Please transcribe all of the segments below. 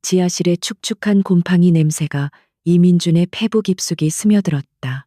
지하실의 축축한 곰팡이 냄새가 이민준의 폐부 깊숙이 스며들었다.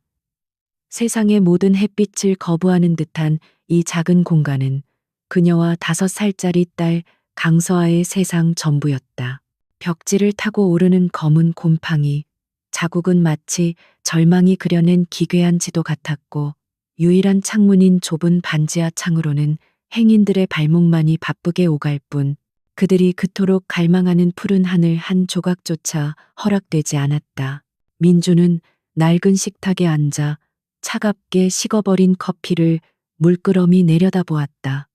세상의 모든 햇빛을 거부하는 듯한 이 작은 공간은 그녀와 5살짜리 딸 강서아의 세상 전부였다. 벽지를 타고 오르는 검은 곰팡이, 자국은 마치 절망이 그려낸 기괴한 지도 같았고, 유일한 창문인 좁은 반지하 창으로는 행인들의 발목만이 바쁘게 오갈 뿐, 그들이 그토록 갈망하는 푸른 하늘 한 조각조차 허락되지 않았다. 민주는 낡은 식탁에 앉아 차갑게 식어버린 커피를 물끄러미 내려다보았다.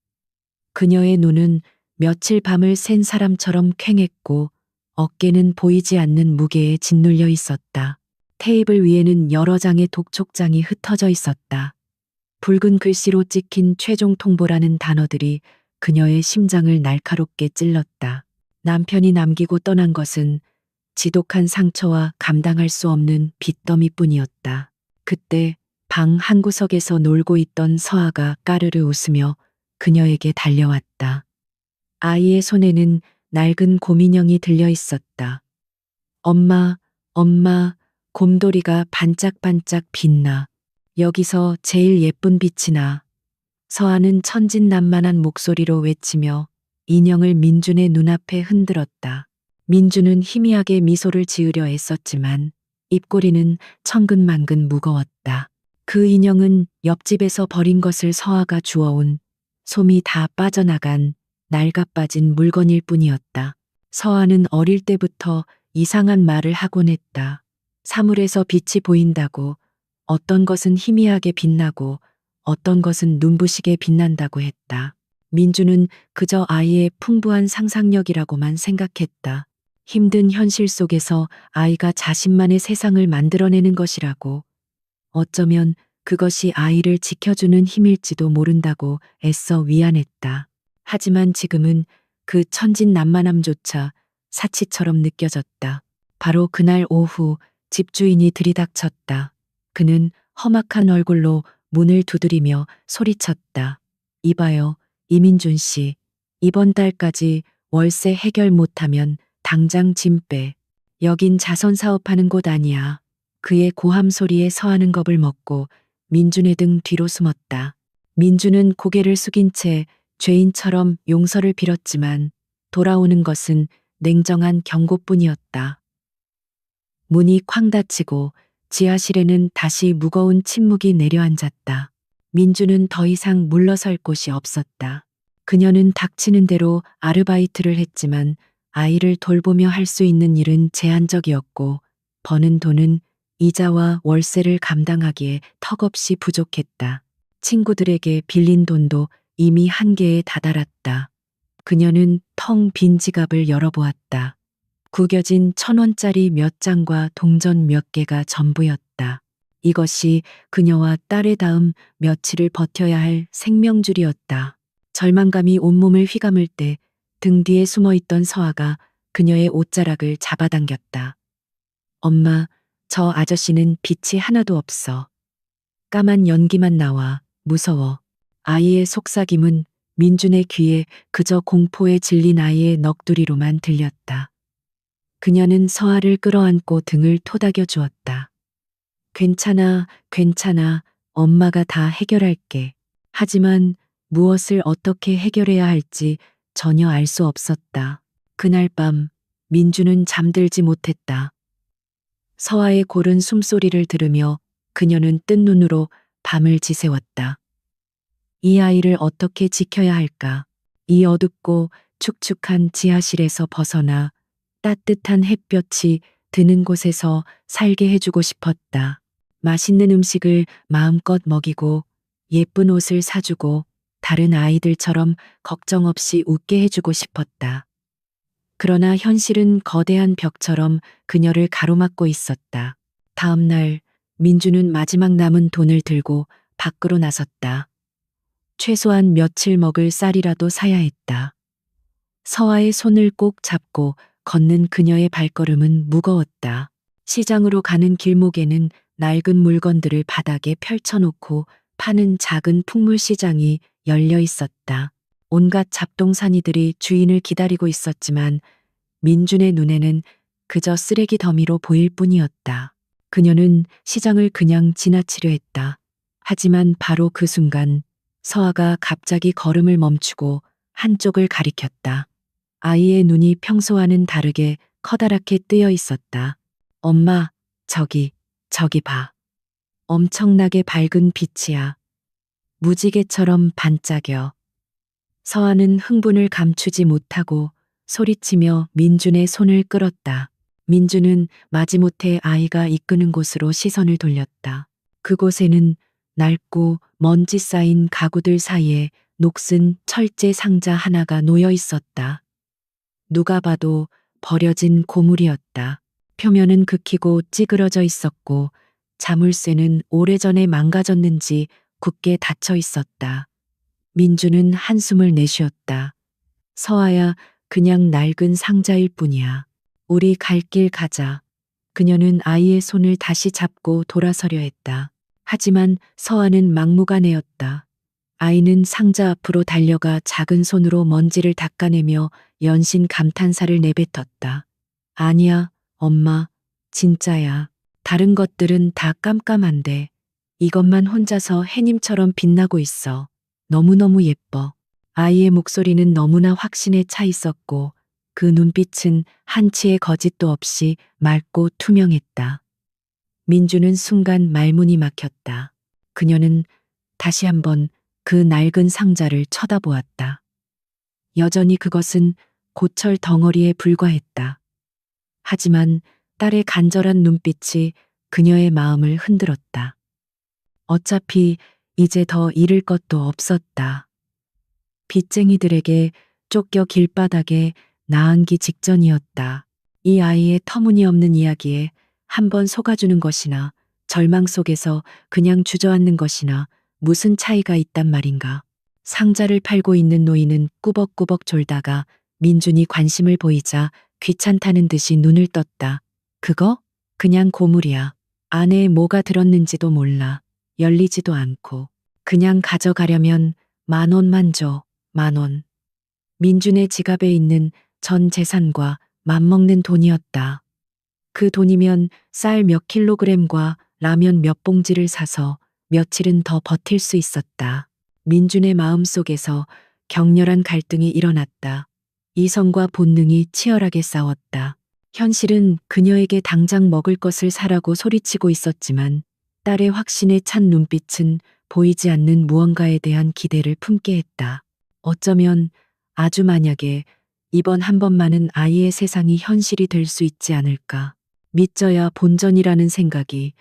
그녀의 눈은 며칠 밤을 샌 사람처럼 퀭했고 어깨는 보이지 않는 무게에 짓눌려 있었다. 테이블 위에는 여러 장의 독촉장이 흩어져 있었다. 붉은 글씨로 찍힌 최종 통보라는 단어들이 그녀의 심장을 날카롭게 찔렀다. 남편이 남기고 떠난 것은 지독한 상처와 감당할 수 없는 빚더미뿐이었다. 그때 방 한구석에서 놀고 있던 서아가 까르르 웃으며 그녀에게 달려왔다. 아이의 손에는 낡은 곰인형이 들려 있었다. 엄마, 엄마, 곰돌이가 반짝반짝 빛나. 여기서 제일 예쁜 빛이 나. 서아는 천진난만한 목소리로 외치며 인형을 민준의 눈앞에 흔들었다. 민준은 희미하게 미소를 지으려 애썼지만 입꼬리는 천근만근 무거웠다. 그 인형은 옆집에서 버린 것을 서아가 주워온 솜이 다 빠져나간 낡아빠진 물건일 뿐이었다. 서아는 어릴 때부터 이상한 말을 하곤 했다. 사물에서 빛이 보인다고, 어떤 것은 희미하게 빛나고 어떤 것은 눈부시게 빛난다고 했다. 민주는 그저 아이의 풍부한 상상력이라고만 생각했다. 힘든 현실 속에서 아이가 자신만의 세상을 만들어내는 것이라고, 어쩌면 그것이 아이를 지켜주는 힘일지도 모른다고 애써 위안했다. 하지만 지금은 그 천진난만함조차 사치처럼 느껴졌다. 바로 그날 오후 집주인이 들이닥쳤다. 그는 험악한 얼굴로 문을 두드리며 소리쳤다. 이봐요, 이민준 씨. 이번 달까지 월세 해결 못하면 당장 짐 빼. 여긴 자선 사업하는 곳 아니야. 그의 고함 소리에 서하는 겁을 먹고 민준의 등 뒤로 숨었다. 민준은 고개를 숙인 채 죄인처럼 용서를 빌었지만 돌아오는 것은 냉정한 경고뿐이었다. 문이 쾅 닫히고 지하실에는 다시 무거운 침묵이 내려앉았다. 민주는 더 이상 물러설 곳이 없었다. 그녀는 닥치는 대로 아르바이트를 했지만 아이를 돌보며 할 수 있는 일은 제한적이었고 버는 돈은 이자와 월세를 감당하기에 턱없이 부족했다. 친구들에게 빌린 돈도 이미 한계에 다다랐다. 그녀는 텅 빈 지갑을 열어보았다. 구겨진 1,000원짜리 몇 장과 동전 몇 개가 전부였다. 이것이 그녀와 딸의 다음 며칠을 버텨야 할 생명줄이었다. 절망감이 온몸을 휘감을 때 등 뒤에 숨어있던 서아가 그녀의 옷자락을 잡아당겼다. 엄마, 저 아저씨는 빛이 하나도 없어. 까만 연기만 나와. 무서워. 아이의 속삭임은 민준의 귀에 그저 공포에 질린 아이의 넋두리로만 들렸다. 그녀는 서아를 끌어안고 등을 토닥여 주었다. 괜찮아, 괜찮아. 엄마가 다 해결할게. 하지만 무엇을 어떻게 해결해야 할지 전혀 알 수 없었다. 그날 밤 민주는 잠들지 못했다. 서아의 고른 숨소리를 들으며 그녀는 뜬 눈으로 밤을 지새웠다. 이 아이를 어떻게 지켜야 할까? 이 어둡고 축축한 지하실에서 벗어나 따뜻한 햇볕이 드는 곳에서 살게 해주고 싶었다. 맛있는 음식을 마음껏 먹이고 예쁜 옷을 사주고 다른 아이들처럼 걱정 없이 웃게 해주고 싶었다. 그러나 현실은 거대한 벽처럼 그녀를 가로막고 있었다. 다음 날 민주는 마지막 남은 돈을 들고 밖으로 나섰다. 최소한 며칠 먹을 쌀이라도 사야 했다. 서아의 손을 꼭 잡고 걷는 그녀의 발걸음은 무거웠다. 시장으로 가는 길목에는 낡은 물건들을 바닥에 펼쳐놓고 파는 작은 풍물시장이 열려 있었다. 온갖 잡동사니들이 주인을 기다리고 있었지만 민준의 눈에는 그저 쓰레기 더미로 보일 뿐이었다. 그녀는 시장을 그냥 지나치려 했다. 하지만 바로 그 순간 서아가 갑자기 걸음을 멈추고 한쪽을 가리켰다. 아이의 눈이 평소와는 다르게 커다랗게 뜨여 있었다. 엄마, 저기 봐. 엄청나게 밝은 빛이야. 무지개처럼 반짝여. 서아는 흥분을 감추지 못하고 소리치며 민준의 손을 끌었다. 민준은 마지못해 아이가 이끄는 곳으로 시선을 돌렸다. 그곳에는 낡고 먼지 쌓인 가구들 사이에 녹슨 철제 상자 하나가 놓여 있었다. 누가 봐도 버려진 고물이었다. 표면은 긁히고 찌그러져 있었고 자물쇠는 오래전에 망가졌는지 굳게 닫혀 있었다. 민주는 한숨을 내쉬었다. 서아야, 그냥 낡은 상자일 뿐이야. 우리 갈 길 가자. 그녀는 아이의 손을 다시 잡고 돌아서려 했다. 하지만 서아는 막무가내였다. 아이는 상자 앞으로 달려가 작은 손으로 먼지를 닦아내며 연신 감탄사를 내뱉었다. 아니야, 엄마. 진짜야. 다른 것들은 다 깜깜한데 이것만 혼자서 해님처럼 빛나고 있어. 너무너무 예뻐. 아이의 목소리는 너무나 확신에 차 있었고 그 눈빛은 한치의 거짓도 없이 맑고 투명했다. 민주는 순간 말문이 막혔다. 그녀는 다시 한번 그 낡은 상자를 쳐다보았다. 여전히 그것은 고철 덩어리에 불과했다. 하지만 딸의 간절한 눈빛이 그녀의 마음을 흔들었다. 어차피 이제 더 잃을 것도 없었다. 빚쟁이들에게 쫓겨 길바닥에 나앉기 직전이었다. 이 아이의 터무니없는 이야기에 한번 속아주는 것이나 절망 속에서 그냥 주저앉는 것이나 무슨 차이가 있단 말인가. 상자를 팔고 있는 노인은 꾸벅꾸벅 졸다가 민준이 관심을 보이자 귀찮다는 듯이 눈을 떴다. 그거? 그냥 고물이야. 안에 뭐가 들었는지도 몰라. 열리지도 않고. 그냥 가져가려면 10,000원만 줘. 10,000원. 민준의 지갑에 있는 전 재산과 맞먹는 돈이었다. 그 돈이면 쌀 몇 킬로그램과 라면 몇 봉지를 사서 며칠은 더 버틸 수 있었다. 민준의 마음속에서 격렬한 갈등이 일어났다. 이성과 본능이 치열하게 싸웠다. 현실은 그녀에게 당장 먹을 것을 사라고 소리치고 있었지만 딸의 확신에 찬 눈빛은 보이지 않는 무언가에 대한 기대를 품게 했다. 어쩌면 아주 만약에 이번 한 번만은 아이의 세상이 현실이 될 수 있지 않을까. 믿져야 본전이라는 생각이,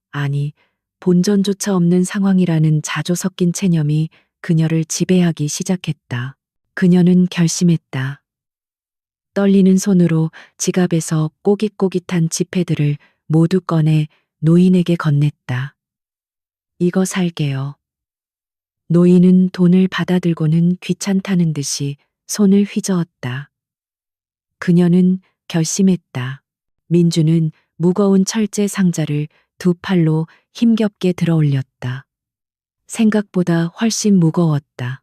아니, 본전조차 없는 상황이라는 자조 섞인 체념이 그녀를 지배하기 시작했다. 그녀는 결심했다. 떨리는 손으로 지갑에서 꼬깃꼬깃한 지폐들을 모두 꺼내 노인에게 건넸다. 이거 살게요. 노인은 돈을 받아들고는 귀찮다는 듯이 손을 휘저었다. 그녀는 결심했다. 민주는 무거운 철제 상자를 두 팔로 힘겹게 들어 올렸다. 생각보다 훨씬 무거웠다.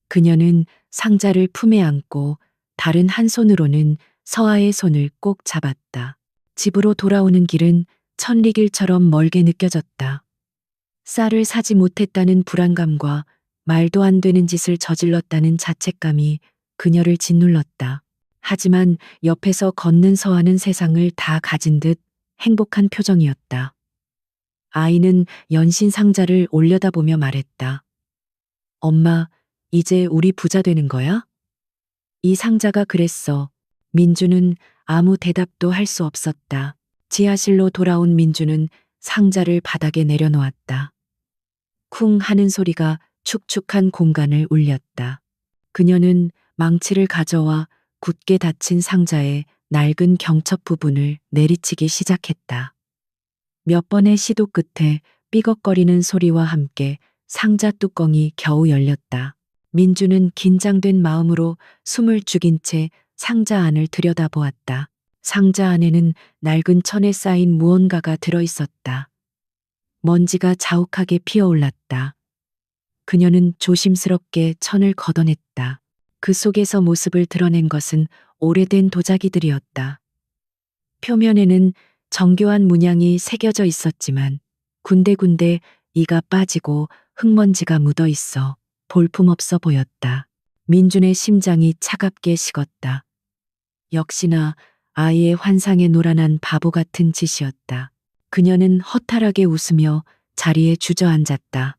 그녀는 상자를 품에 안고 다른 한 손으로는 서아의 손을 꼭 잡았다. 집으로 돌아오는 길은 천리길처럼 멀게 느껴졌다. 쌀을 사지 못했다는 불안감과 말도 안 되는 짓을 저질렀다는 자책감이 그녀를 짓눌렀다. 하지만 옆에서 걷는 서아는 세상을 다 가진 듯 행복한 표정이었다. 아이는 연신 상자를 올려다보며 말했다. 엄마, 이제 우리 부자 되는 거야? 이 상자가 그랬어. 민주는 아무 대답도 할 수 없었다. 지하실로 돌아온 민주는 상자를 바닥에 내려놓았다. 쿵 하는 소리가 축축한 공간을 울렸다. 그녀는 망치를 가져와 굳게 닫힌 상자의 낡은 경첩 부분을 내리치기 시작했다. 몇 번의 시도 끝에 삐걱거리는 소리와 함께 상자 뚜껑이 겨우 열렸다. 민주는 긴장된 마음으로 숨을 죽인 채 상자 안을 들여다보았다. 상자 안에는 낡은 천에 쌓인 무언가가 들어있었다. 먼지가 자욱하게 피어올랐다. 그녀는 조심스럽게 천을 걷어냈다. 그 속에서 모습을 드러낸 것은 오래된 도자기들이었다. 표면에는 정교한 문양이 새겨져 있었지만 군데군데 이가 빠지고 흙먼지가 묻어 있어 볼품없어 보였다. 민준의 심장이 차갑게 식었다. 역시나 아이의 환상에 노란한 바보 같은 짓이었다. 그녀는 허탈하게 웃으며 자리에 주저앉았다.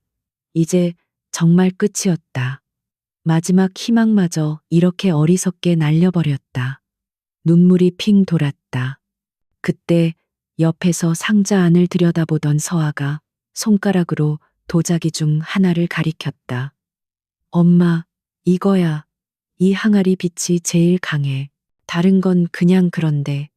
이제 정말 끝이었다. 마지막 희망마저 이렇게 어리석게 날려버렸다. 눈물이 핑 돌았다. 그때 옆에서 상자 안을 들여다보던 서아가 손가락으로 도자기 중 하나를 가리켰다. 엄마, 이거야. 이 항아리 빛이 제일 강해. 다른 건 그냥 그런데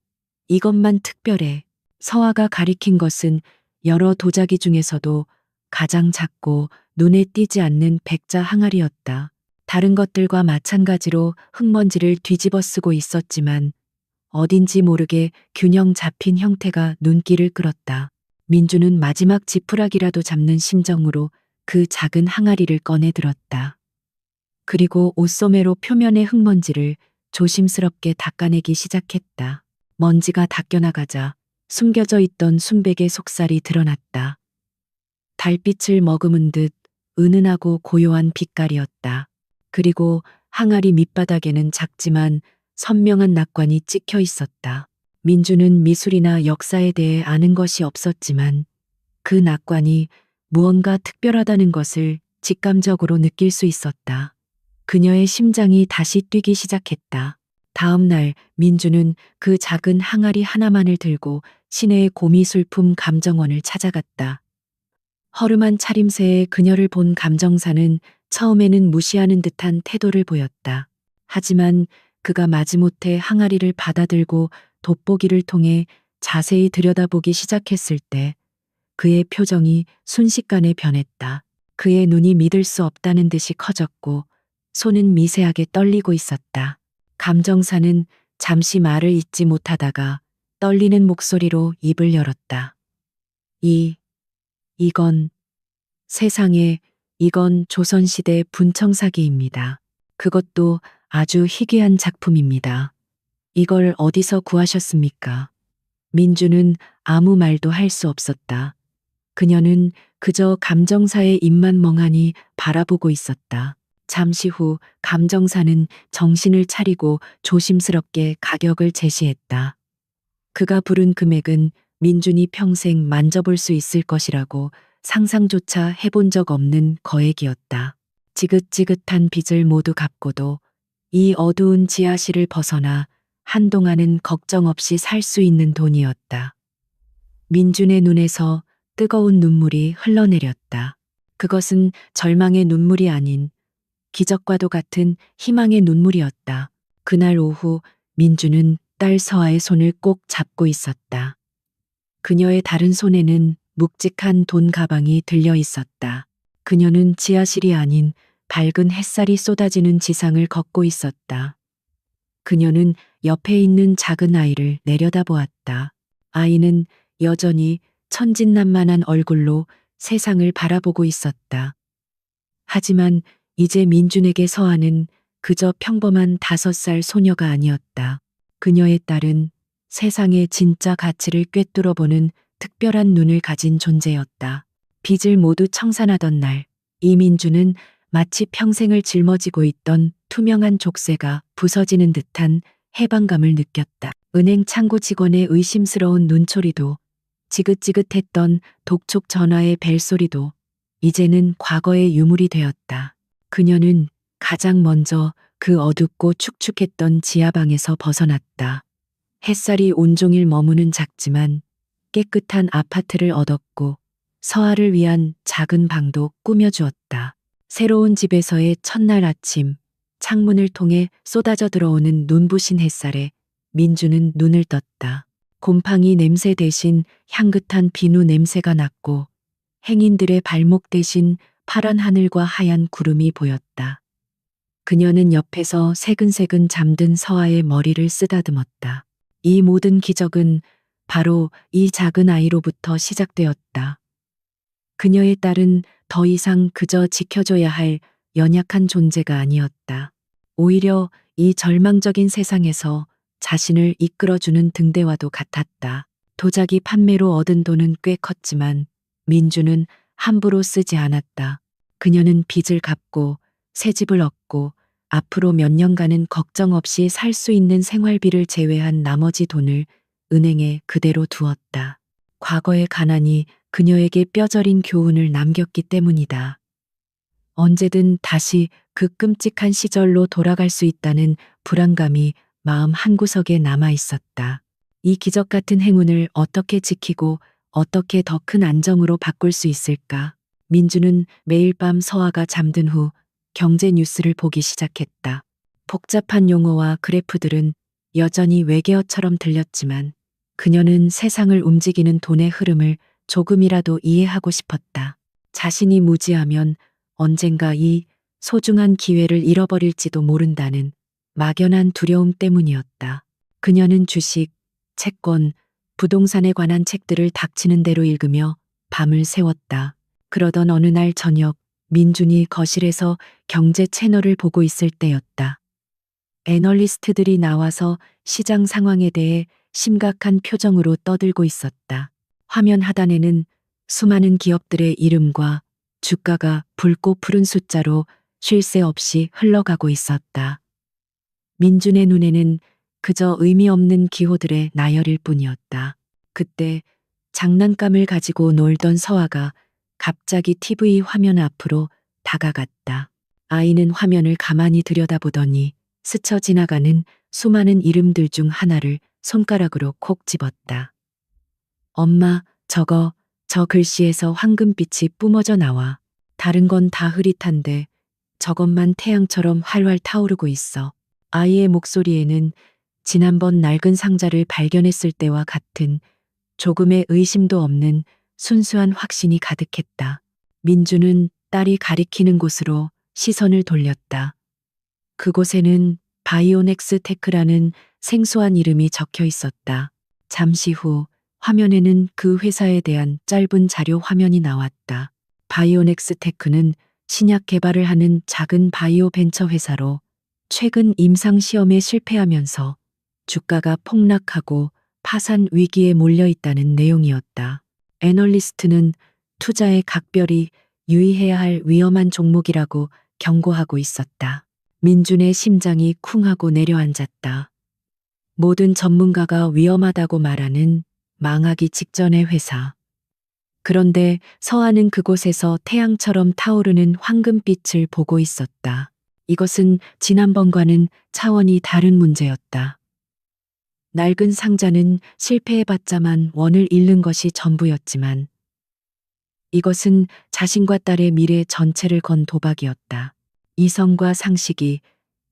이것만 특별해. 서아가 가리킨 것은 여러 도자기 중에서도 가장 작고 눈에 띄지 않는 백자 항아리였다. 다른 것들과 마찬가지로 흙먼지를 뒤집어 쓰고 있었지만 어딘지 모르게 균형 잡힌 형태가 눈길을 끌었다. 민주는 마지막 지푸라기라도 잡는 심정으로 그 작은 항아리를 꺼내 들었다. 그리고 옷소매로 표면의 흙먼지를 조심스럽게 닦아내기 시작했다. 먼지가 닦여나가자 숨겨져 있던 순백의 속살이 드러났다. 달빛을 머금은 듯 은은하고 고요한 빛깔이었다. 그리고 항아리 밑바닥에는 작지만 선명한 낙관이 찍혀 있었다. 민주는 미술이나 역사에 대해 아는 것이 없었지만 그 낙관이 무언가 특별하다는 것을 직감적으로 느낄 수 있었다. 그녀의 심장이 다시 뛰기 시작했다. 다음 날 민주는 그 작은 항아리 하나만을 들고 시내의 고미술품 감정원을 찾아갔다. 허름한 차림새의 그녀를 본 감정사는 처음에는 무시하는 듯한 태도를 보였다. 하지만 그가 마지못해 항아리를 받아들고 돋보기를 통해 자세히 들여다보기 시작했을 때 그의 표정이 순식간에 변했다. 그의 눈이 믿을 수 없다는 듯이 커졌고 손은 미세하게 떨리고 있었다. 감정사는 잠시 말을 잇지 못하다가 떨리는 목소리로 입을 열었다. 이건 세상에, 이건 조선시대 분청사기입니다. 그것도 아주 희귀한 작품입니다. 이걸 어디서 구하셨습니까? 민주는 아무 말도 할 수 없었다. 그녀는 그저 감정사의 입만 멍하니 바라보고 있었다. 잠시 후 감정사는 정신을 차리고 조심스럽게 가격을 제시했다. 그가 부른 금액은 민준이 평생 만져볼 수 있을 것이라고 상상조차 해본 적 없는 거액이었다. 지긋지긋한 빚을 모두 갚고도 이 어두운 지하실을 벗어나 한동안은 걱정 없이 살 수 있는 돈이었다. 민준의 눈에서 뜨거운 눈물이 흘러내렸다. 그것은 절망의 눈물이 아닌 기적과도 같은 희망의 눈물이었다. 그날 오후 민주는 딸 서아의 손을 꼭 잡고 있었다. 그녀의 다른 손에는 묵직한 돈 가방이 들려 있었다. 그녀는 지하실이 아닌 밝은 햇살이 쏟아지는 지상을 걷고 있었다. 그녀는 옆에 있는 작은 아이를 내려다보았다. 아이는 여전히 천진난만한 얼굴로 세상을 바라보고 있었다. 하지만 이제 민준에게 서아는 그저 평범한 5살 소녀가 아니었다. 그녀의 딸은 세상의 진짜 가치를 꿰뚫어보는 특별한 눈을 가진 존재였다. 빚을 모두 청산하던 날, 이민주는 마치 평생을 짊어지고 있던 투명한 족쇄가 부서지는 듯한 해방감을 느꼈다. 은행 창구 직원의 의심스러운 눈초리도, 지긋지긋했던 독촉 전화의 벨소리도 이제는 과거의 유물이 되었다. 그녀는 가장 먼저 그 어둡고 축축했던 지하방에서 벗어났다. 햇살이 온종일 머무는 작지만 깨끗한 아파트를 얻었고 서아를 위한 작은 방도 꾸며주었다. 새로운 집에서의 첫날 아침, 창문을 통해 쏟아져 들어오는 눈부신 햇살에 민주는 눈을 떴다. 곰팡이 냄새 대신 향긋한 비누 냄새가 났고 행인들의 발목 대신 파란 하늘과 하얀 구름이 보였다. 그녀는 옆에서 새근새근 잠든 서아의 머리를 쓰다듬었다. 이 모든 기적은 바로 이 작은 아이로부터 시작되었다. 그녀의 딸은 더 이상 그저 지켜줘야 할 연약한 존재가 아니었다. 오히려 이 절망적인 세상에서 자신을 이끌어주는 등대와도 같았다. 도자기 판매로 얻은 돈은 꽤 컸지만 민주는 함부로 쓰지 않았다. 그녀는 빚을 갚고 새 집을 얻고 앞으로 몇 년간은 걱정 없이 살 수 있는 생활비를 제외한 나머지 돈을 은행에 그대로 두었다. 과거의 가난이 그녀에게 뼈저린 교훈을 남겼기 때문이다. 언제든 다시 그 끔찍한 시절로 돌아갈 수 있다는 불안감이 마음 한구석에 남아 있었다. 이 기적 같은 행운을 어떻게 지키고 어떻게 더 큰 안정으로 바꿀 수 있을까? 민주는 매일 밤 서아가 잠든 후 경제 뉴스를 보기 시작했다. 복잡한 용어와 그래프들은 여전히 외계어처럼 들렸지만 그녀는 세상을 움직이는 돈의 흐름을 조금이라도 이해하고 싶었다. 자신이 무지하면 언젠가 이 소중한 기회를 잃어버릴지도 모른다는 막연한 두려움 때문이었다. 그녀는 주식, 채권, 부동산에 관한 책들을 닥치는 대로 읽으며 밤을 새웠다. 그러던 어느 날 저녁 민준이 거실에서 경제 채널을 보고 있을 때였다. 애널리스트들이 나와서 시장 상황에 대해 심각한 표정으로 떠들고 있었다. 화면 하단에는 수많은 기업들의 이름과 주가가 붉고 푸른 숫자로 쉴 새 없이 흘러가고 있었다. 민준의 눈에는 그저 의미 없는 기호들의 나열일 뿐이었다. 그때 장난감을 가지고 놀던 서아가 갑자기 TV 화면 앞으로 다가갔다. 아이는 화면을 가만히 들여다보더니 스쳐 지나가는 수많은 이름들 중 하나를 손가락으로 콕 집었다. 엄마, 저 글씨에서 황금빛이 뿜어져 나와. 다른 건 다 흐릿한데 저것만 태양처럼 활활 타오르고 있어. 아이의 목소리에는 지난번 낡은 상자를 발견했을 때와 같은 조금의 의심도 없는 순수한 확신이 가득했다. 민주는 딸이 가리키는 곳으로 시선을 돌렸다. 그곳에는 바이오넥스 테크라는 생소한 이름이 적혀 있었다. 잠시 후 화면에는 그 회사에 대한 짧은 자료 화면이 나왔다. 바이오넥스 테크는 신약 개발을 하는 작은 바이오 벤처 회사로 최근 임상 시험에 실패하면서 주가가 폭락하고 파산 위기에 몰려 있다는 내용이었다. 애널리스트는 투자에 각별히 유의해야 할 위험한 종목이라고 경고하고 있었다. 민준의 심장이 쿵하고 내려앉았다. 모든 전문가가 위험하다고 말하는 망하기 직전의 회사. 그런데 서아는 그곳에서 태양처럼 타오르는 황금빛을 보고 있었다. 이것은 지난번과는 차원이 다른 문제였다. 낡은 상자는 실패해봤자만 원을 잃는 것이 전부였지만 이것은 자신과 딸의 미래 전체를 건 도박이었다. 이성과 상식이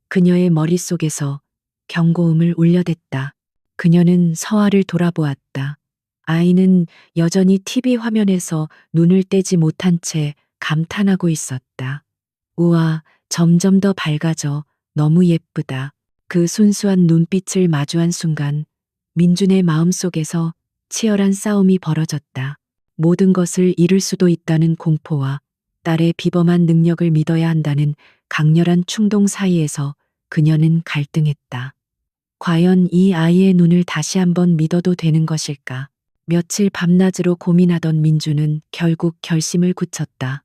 그녀의 머릿속에서 경고음을 울려댔다. 그녀는 서아를 돌아보았다. 아이는 여전히 TV 화면에서 눈을 떼지 못한 채 감탄하고 있었다. 우와, 점점 더 밝아져. 너무 예쁘다. 그 순수한 눈빛을 마주한 순간 민준의 마음속에서 치열한 싸움이 벌어졌다. 모든 것을 잃을 수도 있다는 공포와 딸의 비범한 능력을 믿어야 한다는 강렬한 충동 사이에서 그녀는 갈등했다. 과연 이 아이의 눈을 다시 한번 믿어도 되는 것일까? 며칠 밤낮으로 고민하던 민주는 결국 결심을 굳혔다.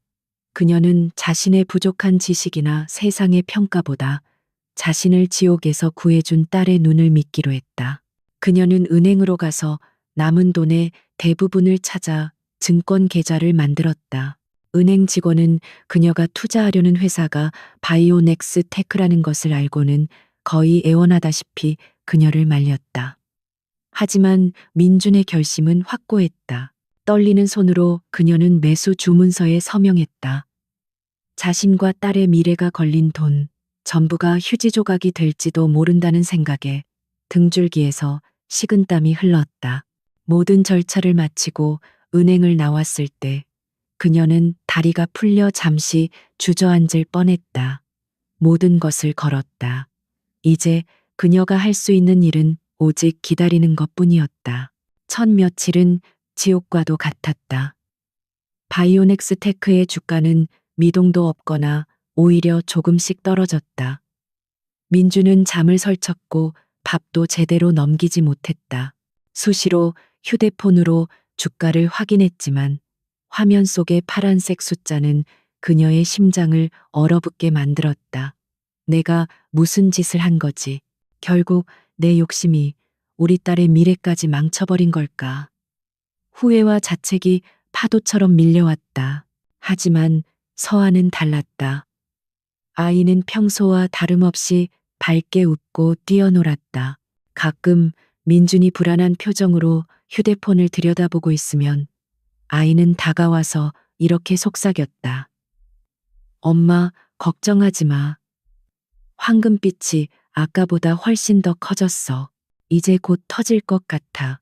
그녀는 자신의 부족한 지식이나 세상의 평가보다 자신을 지옥에서 구해준 딸의 눈을 믿기로 했다. 그녀는 은행으로 가서 남은 돈의 대부분을 찾아 증권 계좌를 만들었다. 은행 직원은 그녀가 투자하려는 회사가 바이오넥스 테크라는 것을 알고는 거의 애원하다시피 그녀를 말렸다. 하지만 민준의 결심은 확고했다. 떨리는 손으로 그녀는 매수 주문서에 서명했다. 자신과 딸의 미래가 걸린 돈, 전부가 휴지 조각이 될지도 모른다는 생각에 등줄기에서 식은땀이 흘렀다. 모든 절차를 마치고 은행을 나왔을 때 그녀는 다리가 풀려 잠시 주저앉을 뻔했다. 모든 것을 걸었다. 이제 그녀가 할 수 있는 일은 오직 기다리는 것뿐이었다. 첫 며칠은 지옥과도 같았다. 바이오넥스 테크의 주가는 미동도 없거나 오히려 조금씩 떨어졌다. 민주는 잠을 설쳤고 밥도 제대로 넘기지 못했다. 수시로 휴대폰으로 주가를 확인했지만 화면 속의 파란색 숫자는 그녀의 심장을 얼어붙게 만들었다. 내가 무슨 짓을 한 거지? 결국 내 욕심이 우리 딸의 미래까지 망쳐버린 걸까? 후회와 자책이 파도처럼 밀려왔다. 하지만 서아는 달랐다. 아이는 평소와 다름없이 밝게 웃고 뛰어놀았다. 가끔 민준이 불안한 표정으로 휴대폰을 들여다보고 있으면 아이는 다가와서 이렇게 속삭였다. 엄마, 걱정하지 마. 황금빛이 아까보다 훨씬 더 커졌어. 이제 곧 터질 것 같아.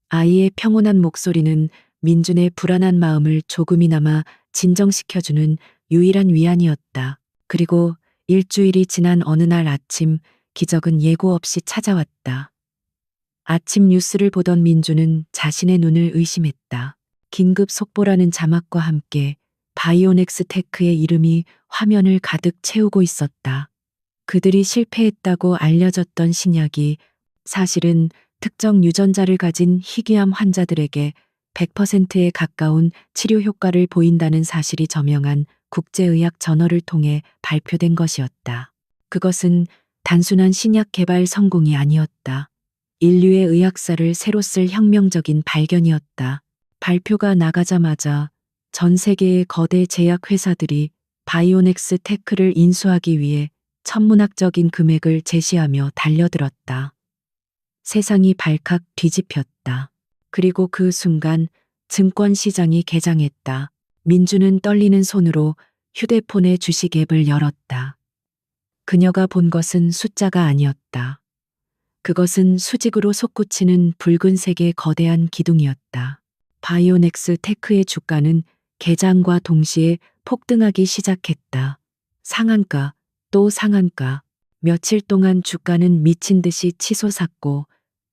아이의 평온한 목소리는 민준의 불안한 마음을 조금이나마 진정시켜주는 유일한 위안이었다. 그리고 일주일이 지난 어느 날 아침, 기적은 예고 없이 찾아왔다. 아침 뉴스를 보던 민주는 자신의 눈을 의심했다. 긴급 속보라는 자막과 함께 바이오넥스 테크의 이름이 화면을 가득 채우고 있었다. 그들이 실패했다고 알려졌던 신약이 사실은 특정 유전자를 가진 희귀암 환자들에게 100%에 가까운 치료 효과를 보인다는 사실이 저명한 국제의학 저널을 통해 발표된 것이었다. 그것은 단순한 신약 개발 성공이 아니었다. 인류의 의학사를 새로 쓸 혁명적인 발견이었다. 발표가 나가자마자 전 세계의 거대 제약 회사들이 바이오넥스 테크를 인수하기 위해 천문학적인 금액을 제시하며 달려들었다. 세상이 발칵 뒤집혔다. 그리고 그 순간 증권 시장이 개장했다. 민주는 떨리는 손으로 휴대폰의 주식 앱을 열었다. 그녀가 본 것은 숫자가 아니었다. 그것은 수직으로 솟구치는 붉은색의 거대한 기둥이었다. 바이오넥스 테크의 주가는 개장과 동시에 폭등하기 시작했다. 상한가, 또 상한가. 며칠 동안 주가는 미친 듯이 치솟았고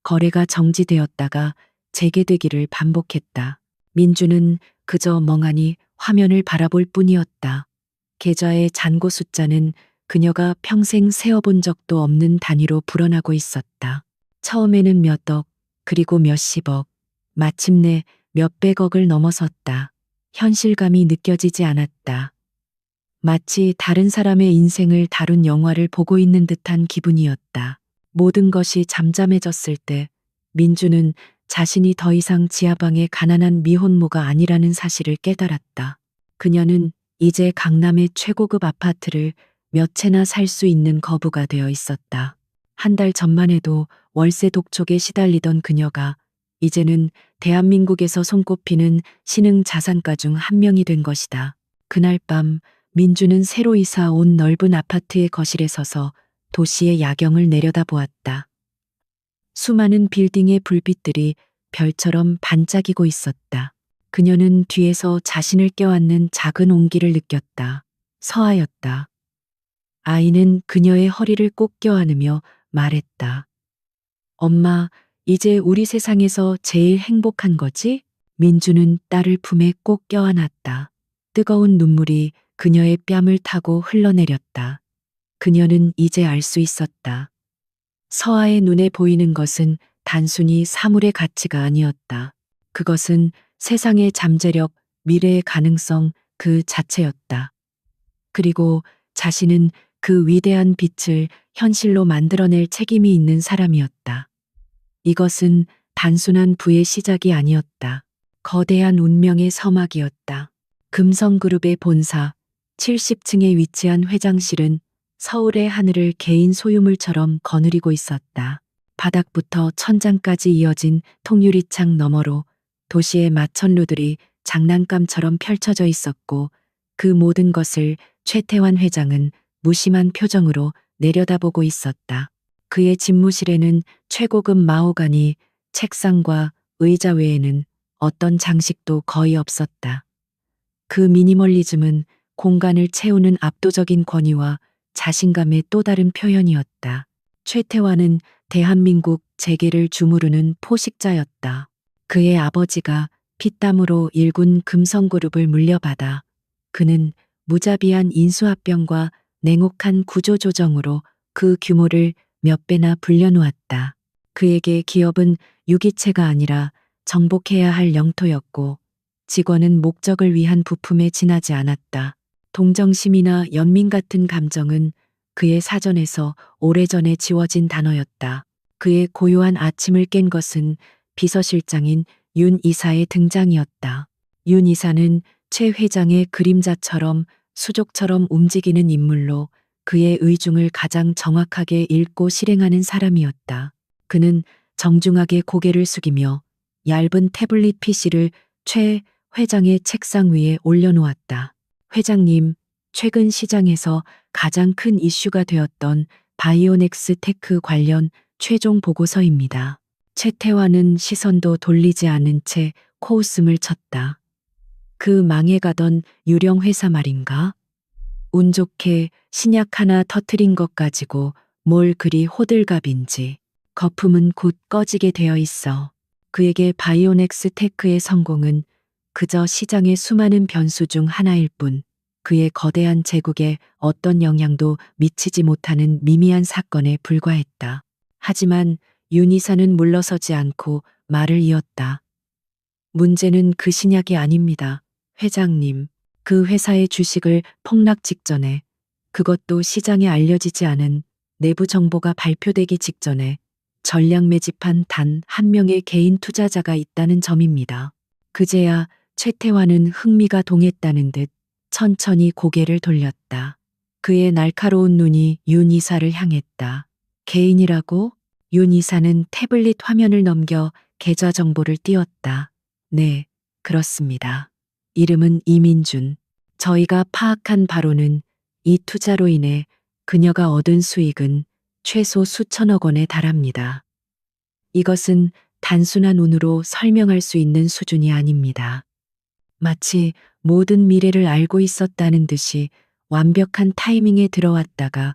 거래가 정지되었다가 재개되기를 반복했다. 민주는 그저 멍하니 화면을 바라볼 뿐이었다. 계좌의 잔고 숫자는 그녀가 평생 세어본 적도 없는 단위로 불어나고 있었다. 처음에는 몇 억, 그리고 몇십억, 마침내 몇백억을 넘어섰다. 현실감이 느껴지지 않았다. 마치 다른 사람의 인생을 다룬 영화를 보고 있는 듯한 기분이었다. 모든 것이 잠잠해졌을 때 민주는 자신이 더 이상 지하방의 가난한 미혼모가 아니라는 사실을 깨달았다. 그녀는 이제 강남의 최고급 아파트를 몇 채나 살 수 있는 거부가 되어 있었다. 한 달 전만 해도 월세 독촉에 시달리던 그녀가 이제는 대한민국에서 손꼽히는 신흥 자산가 중 한 명이 된 것이다. 그날 밤 민주는 새로 이사 온 넓은 아파트의 거실에 서서 도시의 야경을 내려다보았다. 수많은 빌딩의 불빛들이 별처럼 반짝이고 있었다. 그녀는 뒤에서 자신을 껴안는 작은 온기를 느꼈다. 서아였다. 아이는 그녀의 허리를 꼭 껴안으며 말했다. 엄마, 이제 우리 세상에서 제일 행복한 거지? 민주는 딸을 품에 꼭 껴안았다. 뜨거운 눈물이 그녀의 뺨을 타고 흘러내렸다. 그녀는 이제 알 수 있었다. 서아의 눈에 보이는 것은 단순히 사물의 가치가 아니었다. 그것은 세상의 잠재력, 미래의 가능성 그 자체였다. 그리고 자신은 그 위대한 빛을 현실로 만들어낼 책임이 있는 사람이었다. 이것은 단순한 부의 시작이 아니었다. 거대한 운명의 서막이었다. 금성그룹의 본사 70층에 위치한 회장실은 서울의 하늘을 개인 소유물처럼 거느리고 있었다. 바닥부터 천장까지 이어진 통유리창 너머로 도시의 마천루들이 장난감처럼 펼쳐져 있었고 그 모든 것을 최태환 회장은 무심한 표정으로 내려다보고 있었다. 그의 집무실에는 최고급 마호가니 책상과 의자 외에는 어떤 장식도 거의 없었다. 그 미니멀리즘은 공간을 채우는 압도적인 권위와 자신감의 또 다른 표현이었다. 최태환은 대한민국 재계를 주무르는 포식자였다. 그의 아버지가 피땀으로 일군 금성그룹을 물려받아 그는 무자비한 인수합병과 냉혹한 구조조정으로 그 규모를 몇 배나 불려놓았다. 그에게 기업은 유기체가 아니라 정복해야 할 영토였고 직원은 목적을 위한 부품에 지나지 않았다. 동정심이나 연민 같은 감정은 그의 사전에서 오래전에 지워진 단어였다. 그의 고요한 아침을 깬 것은 비서실장인 윤 이사의 등장이었다. 윤 이사는 최 회장의 그림자처럼 수족처럼 움직이는 인물로 그의 의중을 가장 정확하게 읽고 실행하는 사람이었다. 그는 정중하게 고개를 숙이며 얇은 태블릿 PC를 최 회장의 책상 위에 올려놓았다. 회장님, 최근 시장에서 가장 큰 이슈가 되었던 바이오넥스 테크 관련 최종 보고서입니다. 최태환은 시선도 돌리지 않은 채 코웃음을 쳤다. 그 망해가던 유령 회사 말인가? 운 좋게 신약 하나 터트린 것 가지고 뭘 그리 호들갑인지. 거품은 곧 꺼지게 되어 있어. 그에게 바이오넥스 테크의 성공은 그저 시장의 수많은 변수 중 하나일 뿐 그의 거대한 제국에 어떤 영향도 미치지 못하는 미미한 사건에 불과했다. 하지만 윤 이사는 물러서지 않고 말을 이었다. 문제는 그 신약이 아닙니다. 회장님, 그 회사의 주식을 폭락 직전에, 그것도 시장에 알려지지 않은 내부 정보가 발표되기 직전에 전략 매집한 단 한 명의 개인 투자자가 있다는 점입니다. 그제야 최태환은 흥미가 동했다는 듯 천천히 고개를 돌렸다. 그의 날카로운 눈이 윤 이사를 향했다. 개인이라고? 윤 이사는 태블릿 화면을 넘겨 계좌 정보를 띄웠다. 네, 그렇습니다. 이름은 이민준. 저희가 파악한 바로는 이 투자로 인해 그녀가 얻은 수익은 최소 수천억 원에 달합니다. 이것은 단순한 운으로 설명할 수 있는 수준이 아닙니다. 마치 모든 미래를 알고 있었다는 듯이 완벽한 타이밍에 들어왔다가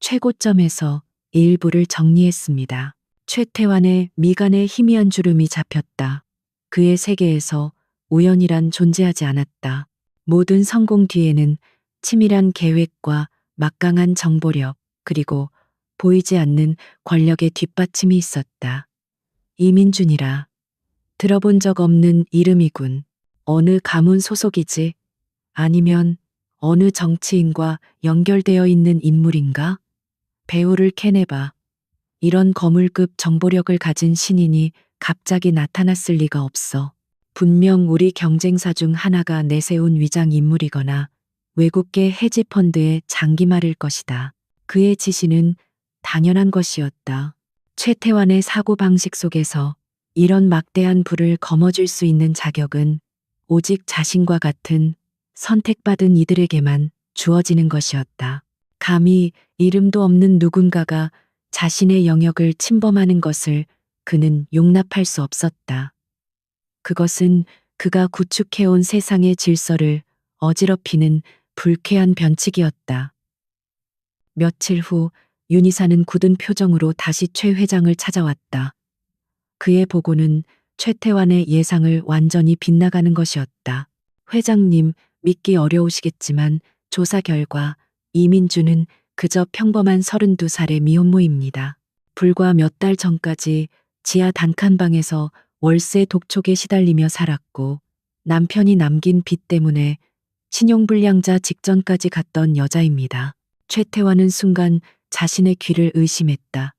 최고점에서 일부를 정리했습니다. 최태환의 미간에 희미한 주름이 잡혔다. 그의 세계에서 우연이란 존재하지 않았다. 모든 성공 뒤에는 치밀한 계획과 막강한 정보력, 그리고 보이지 않는 권력의 뒷받침이 있었다. 이민준이라. 들어본 적 없는 이름이군. 어느 가문 소속이지? 아니면 어느 정치인과 연결되어 있는 인물인가? 배우를 캐내봐. 이런 거물급 정보력을 가진 신인이 갑자기 나타났을 리가 없어. 분명 우리 경쟁사 중 하나가 내세운 위장 인물이거나 외국계 헤지펀드의 장기말일 것이다. 그의 지시는 당연한 것이었다. 최태환의 사고방식 속에서 이런 막대한 부를 거머쥘 수 있는 자격은 오직 자신과 같은 선택받은 이들에게만 주어지는 것이었다. 감히 이름도 없는 누군가가 자신의 영역을 침범하는 것을 그는 용납할 수 없었다. 그것은 그가 구축해온 세상의 질서를 어지럽히는 불쾌한 변칙이었다. 며칠 후 윤이사는 굳은 표정으로 다시 최 회장을 찾아왔다. 그의 보고는 최태환의 예상을 완전히 빗나가는 것이었다. 회장님, 믿기 어려우시겠지만 조사 결과 이민주는 그저 평범한 32살의 미혼모입니다. 불과 몇 달 전까지 지하 단칸방에서 월세 독촉에 시달리며 살았고 남편이 남긴 빚 때문에 신용불량자 직전까지 갔던 여자입니다. 최태환은 순간 자신의 귀를 의심했다.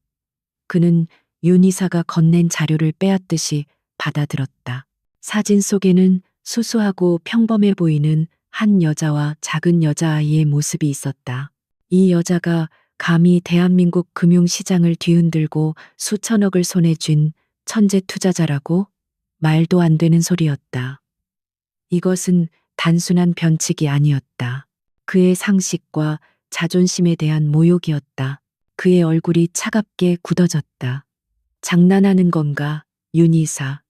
그는 윤 이사가 건넨 자료를 빼앗듯이 받아들었다. 사진 속에는 수수하고 평범해 보이는 한 여자와 작은 여자아이의 모습이 있었다. 이 여자가 감히 대한민국 금융시장을 뒤흔들고 수천억을 손에 쥔 천재 투자자라고? 말도 안 되는 소리였다. 이것은 단순한 변칙이 아니었다. 그의 상식과 자존심에 대한 모욕이었다. 그의 얼굴이 차갑게 굳어졌다. 장난하는 건가, 윤 이사.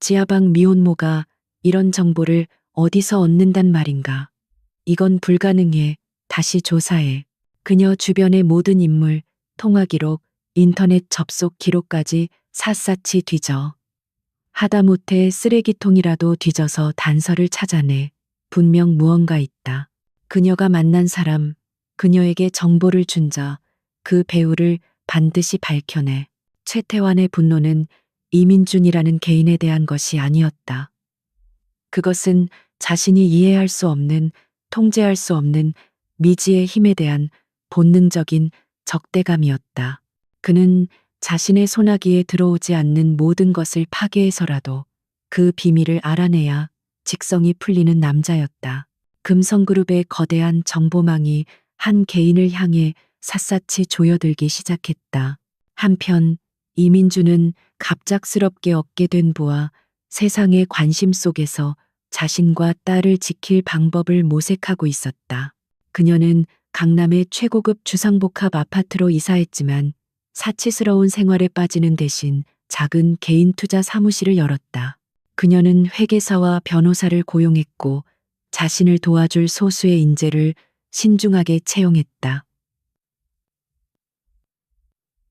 지하방 미혼모가 이런 정보를 어디서 얻는단 말인가. 이건 불가능해. 다시 조사해. 그녀 주변의 모든 인물, 통화 기록, 인터넷 접속 기록까지 샅샅이 뒤져. 하다못해 쓰레기통이라도 뒤져서 단서를 찾아내. 분명 무언가 있다. 그녀가 만난 사람, 그녀에게 정보를 준 자, 그 배우를 반드시 밝혀내. 최태환의 분노는 이민준이라는 개인에 대한 것이 아니었다. 그것은 자신이 이해할 수 없는, 통제할 수 없는 미지의 힘에 대한 본능적인 적대감이었다. 그는 자신의 손아귀에 들어오지 않는 모든 것을 파괴해서라도 그 비밀을 알아내야 직성이 풀리는 남자였다. 금성그룹의 거대한 정보망이 한 개인을 향해 샅샅이 조여들기 시작했다. 한편 이민주는 갑작스럽게 얻게 된 부와 세상의 관심 속에서 자신과 딸을 지킬 방법을 모색하고 있었다. 그녀는 강남의 최고급 주상복합 아파트로 이사했지만 사치스러운 생활에 빠지는 대신 작은 개인 투자 사무실을 열었다. 그녀는 회계사와 변호사를 고용했고 자신을 도와줄 소수의 인재를 신중하게 채용했다.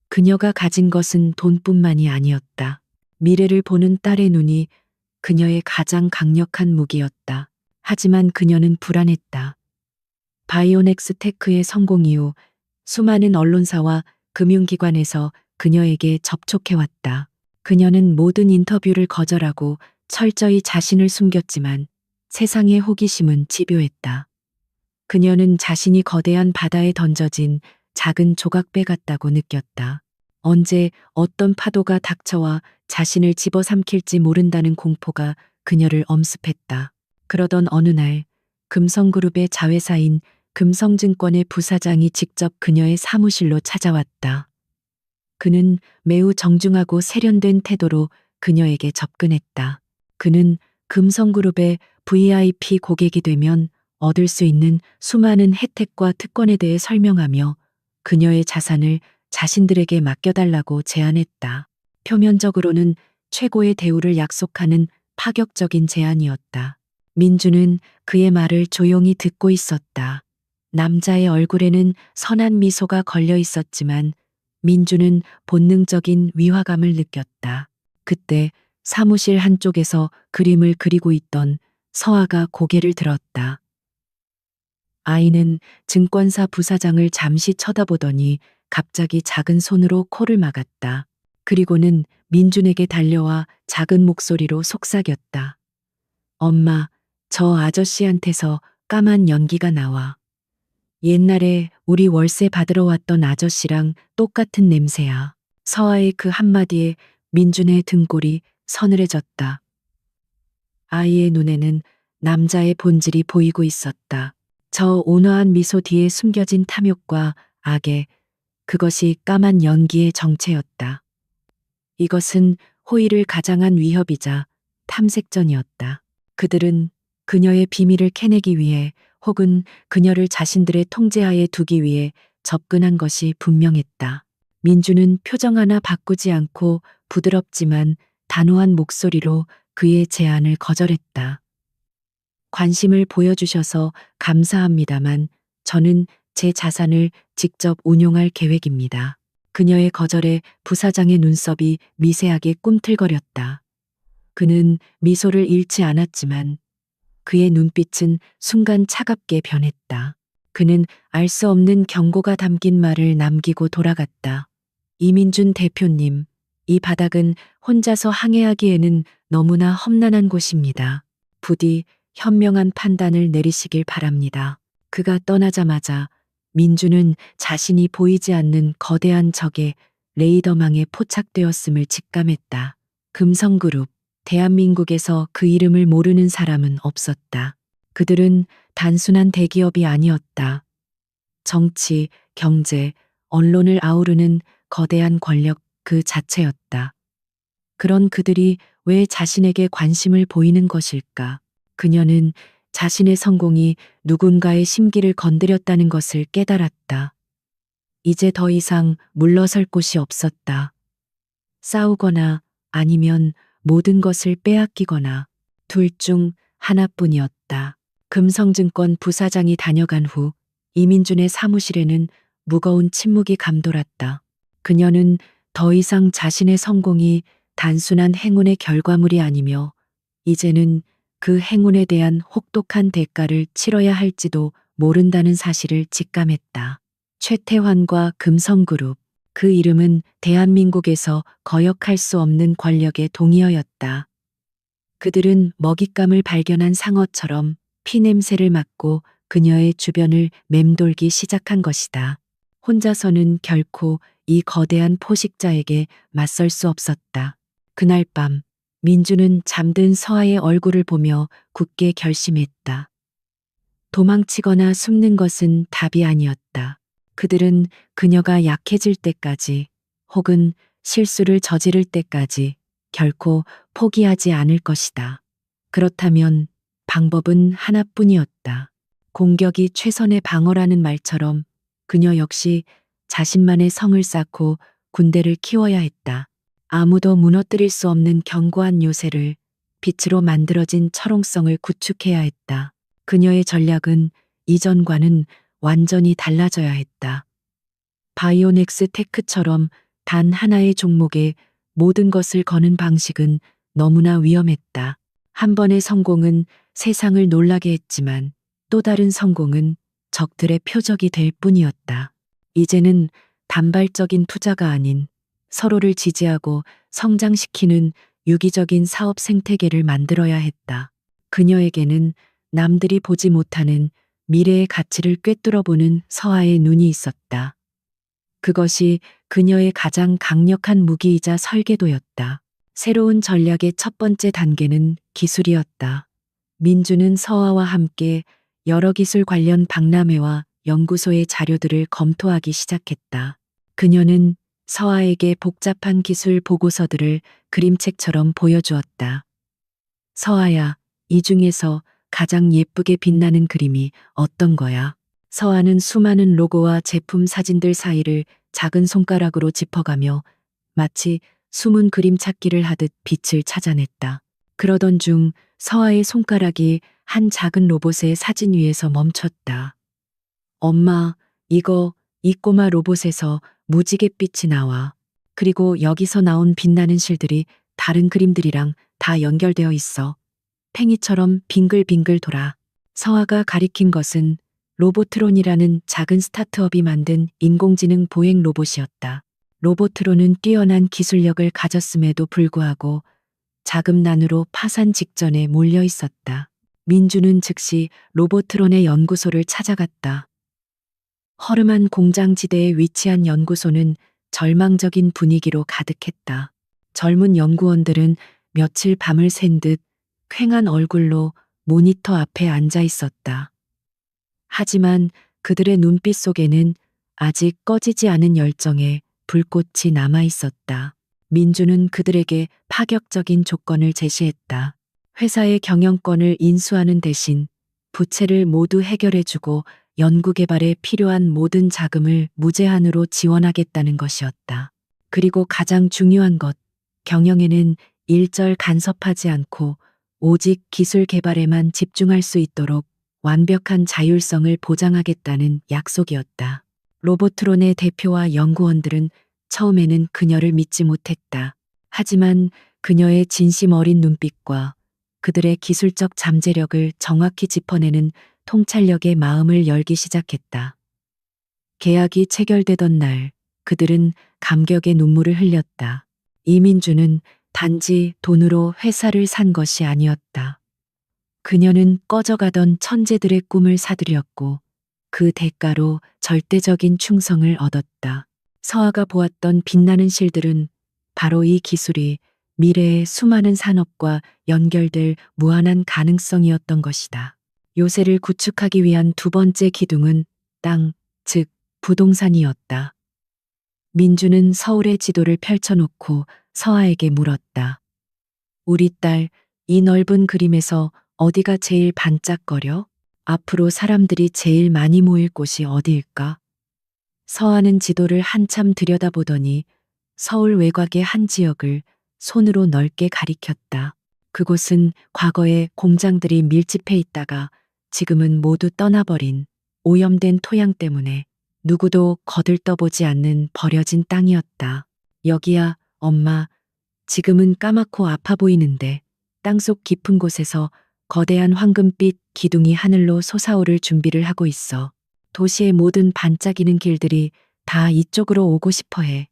그녀가 가진 것은 돈뿐만이 아니었다. 미래를 보는 딸의 눈이 그녀의 가장 강력한 무기였다. 하지만 그녀는 불안했다. 바이오넥스 테크의 성공 이후 수많은 언론사와 금융기관에서 그녀에게 접촉해왔다. 그녀는 모든 인터뷰를 거절하고 철저히 자신을 숨겼지만 세상의 호기심은 집요했다. 그녀는 자신이 거대한 바다에 던져진 작은 조각배 같다고 느꼈다. 언제 어떤 파도가 닥쳐와 자신을 집어삼킬지 모른다는 공포가 그녀를 엄습했다. 그러던 어느 날 금성그룹의 자회사인 금성증권의 부사장이 직접 그녀의 사무실로 찾아왔다. 그는 매우 정중하고 세련된 태도로 그녀에게 접근했다. 그는 금성그룹의 VIP 고객이 되면 얻을 수 있는 수많은 혜택과 특권에 대해 설명하며 그녀의 자산을 자신들에게 맡겨달라고 제안했다. 표면적으로는 최고의 대우를 약속하는 파격적인 제안이었다. 민주는 그의 말을 조용히 듣고 있었다. 남자의 얼굴에는 선한 미소가 걸려 있었지만 민주는 본능적인 위화감을 느꼈다. 그때 사무실 한쪽에서 그림을 그리고 있던 서아가 고개를 들었다. 아이는 증권사 부사장을 잠시 쳐다보더니 갑자기 작은 손으로 코를 막았다. 그리고는 민준에게 달려와 작은 목소리로 속삭였다. 엄마, 저 아저씨한테서 까만 연기가 나와. 옛날에 우리 월세 받으러 왔던 아저씨랑 똑같은 냄새야. 서아의 그 한마디에 민준의 등골이 서늘해졌다. 아이의 눈에는 남자의 본질이 보이고 있었다. 저 온화한 미소 뒤에 숨겨진 탐욕과 악의, 그것이 까만 연기의 정체였다. 이것은 호의를 가장한 위협이자 탐색전이었다. 그들은 그녀의 비밀을 캐내기 위해 혹은 그녀를 자신들의 통제하에 두기 위해 접근한 것이 분명했다. 민주는 표정 하나 바꾸지 않고 부드럽지만 단호한 목소리로 그의 제안을 거절했다. 관심을 보여주셔서 감사합니다만 저는 제 자산을 직접 운용할 계획입니다. 그녀의 거절에 부사장의 눈썹이 미세하게 꿈틀거렸다. 그는 미소를 잃지 않았지만 그의 눈빛은 순간 차갑게 변했다. 그는 알 수 없는 경고가 담긴 말을 남기고 돌아갔다. 이민준 대표님, 이 바닥은 혼자서 항해하기에는 너무나 험난한 곳입니다. 부디 현명한 판단을 내리시길 바랍니다. 그가 떠나자마자 민주는 자신이 보이지 않는 거대한 적의 레이더망에 포착되었음을 직감했다. 금성그룹, 대한민국에서 그 이름을 모르는 사람은 없었다. 그들은 단순한 대기업이 아니었다. 정치, 경제, 언론을 아우르는 거대한 권력 그 자체였다. 그런 그들이 왜 자신에게 관심을 보이는 것일까? 그녀는 자신의 성공이 누군가의 심기를 건드렸다는 것을 깨달았다. 이제 더 이상 물러설 곳이 없었다. 싸우거나 아니면 모든 것을 빼앗기거나 둘 중 하나뿐이었다. 금성증권 부사장이 다녀간 후 이민준의 사무실에는 무거운 침묵이 감돌았다. 그녀는 더 이상 자신의 성공이 단순한 행운의 결과물이 아니며 이제는 그 행운에 대한 혹독한 대가를 치러야 할지도 모른다는 사실을 직감했다. 최태환과 금성그룹. 그 이름은 대한민국에서 거역할 수 없는 권력의 동의어였다. 그들은 먹잇감을 발견한 상어처럼 피냄새를 맡고 그녀의 주변을 맴돌기 시작한 것이다. 혼자서는 결코 이 거대한 포식자에게 맞설 수 없었다. 그날 밤 민주는 잠든 서아의 얼굴을 보며 굳게 결심했다. 도망치거나 숨는 것은 답이 아니었다. 그들은 그녀가 약해질 때까지 혹은 실수를 저지를 때까지 결코 포기하지 않을 것이다. 그렇다면 방법은 하나뿐이었다. 공격이 최선의 방어라는 말처럼 그녀 역시 자신만의 성을 쌓고 군대를 키워야 했다. 아무도 무너뜨릴 수 없는 견고한 요새를 빛으로 만들어진 철옹성을 구축해야 했다. 그녀의 전략은 이전과는 완전히 달라져야 했다. 바이오넥스 테크처럼 단 하나의 종목에 모든 것을 거는 방식은 너무나 위험했다. 한 번의 성공은 세상을 놀라게 했지만 또 다른 성공은 적들의 표적이 될 뿐이었다. 이제는 단발적인 투자가 아닌 서로를 지지하고 성장시키는 유기적인 사업 생태계를 만들어야 했다. 그녀에게는 남들이 보지 못하는 미래의 가치를 꿰뚫어보는 서아의 눈이 있었다. 그것이 그녀의 가장 강력한 무기이자 설계도였다. 새로운 전략의 첫 번째 단계는 기술이었다. 민주는 서아와 함께 여러 기술 관련 박람회와 연구소의 자료들을 검토하기 시작했다. 그녀는 서아에게 복잡한 기술 보고서들을 그림책처럼 보여주었다. 서아야, 이 중에서 가장 예쁘게 빛나는 그림이 어떤 거야? 서아는 수많은 로고와 제품 사진들 사이를 작은 손가락으로 짚어가며 마치 숨은 그림 찾기를 하듯 빛을 찾아냈다. 그러던 중 서아의 손가락이 한 작은 로봇의 사진 위에서 멈췄다. 엄마, 이 꼬마 로봇에서 무지갯빛이 나와. 그리고 여기서 나온 빛나는 실들이 다른 그림들이랑 다 연결되어 있어. 팽이처럼 빙글빙글 돌아. 서아가 가리킨 것은 로보트론이라는 작은 스타트업이 만든 인공지능 보행 로봇이었다. 로보트론은 뛰어난 기술력을 가졌음에도 불구하고 자금난으로 파산 직전에 몰려 있었다. 민주는 즉시 로보트론의 연구소를 찾아갔다. 허름한 공장지대에 위치한 연구소는 절망적인 분위기로 가득했다. 젊은 연구원들은 며칠 밤을 샌 듯 퀭한 얼굴로 모니터 앞에 앉아 있었다. 하지만 그들의 눈빛 속에는 아직 꺼지지 않은 열정의 불꽃이 남아 있었다. 민주는 그들에게 파격적인 조건을 제시했다. 회사의 경영권을 인수하는 대신 부채를 모두 해결해주고 연구개발에 필요한 모든 자금을 무제한으로 지원하겠다는 것이었다. 그리고 가장 중요한 것, 경영에는 일절 간섭하지 않고 오직 기술 개발에만 집중할 수 있도록 완벽한 자율성을 보장하겠다는 약속이었다. 로보트론의 대표와 연구원들은 처음에는 그녀를 믿지 못했다. 하지만 그녀의 진심 어린 눈빛과 그들의 기술적 잠재력을 정확히 짚어내는 통찰력의 마음을 열기 시작했다. 계약이 체결되던 날 그들은 감격의 눈물을 흘렸다. 이민주는 단지 돈으로 회사를 산 것이 아니었다. 그녀는 꺼져가던 천재들의 꿈을 사들였고 그 대가로 절대적인 충성을 얻었다. 서아가 보았던 빛나는 실들은 바로 이 기술이 미래의 수많은 산업과 연결될 무한한 가능성이었던 것이다. 요새를 구축하기 위한 두 번째 기둥은 땅, 즉 부동산이었다. 민주는 서울의 지도를 펼쳐놓고 서아에게 물었다. 우리 딸, 이 넓은 그림에서 어디가 제일 반짝거려? 앞으로 사람들이 제일 많이 모일 곳이 어디일까? 서아는 지도를 한참 들여다보더니 서울 외곽의 한 지역을 손으로 넓게 가리켰다. 그곳은 과거에 공장들이 밀집해 있다가 지금은 모두 떠나버린 오염된 토양 때문에 누구도 거들떠보지 않는 버려진 땅이었다. 여기야, 엄마. 지금은 까맣고 아파 보이는데 땅속 깊은 곳에서 거대한 황금빛 기둥이 하늘로 솟아오를 준비를 하고 있어. 도시의 모든 반짝이는 길들이 다 이쪽으로 오고 싶어 해.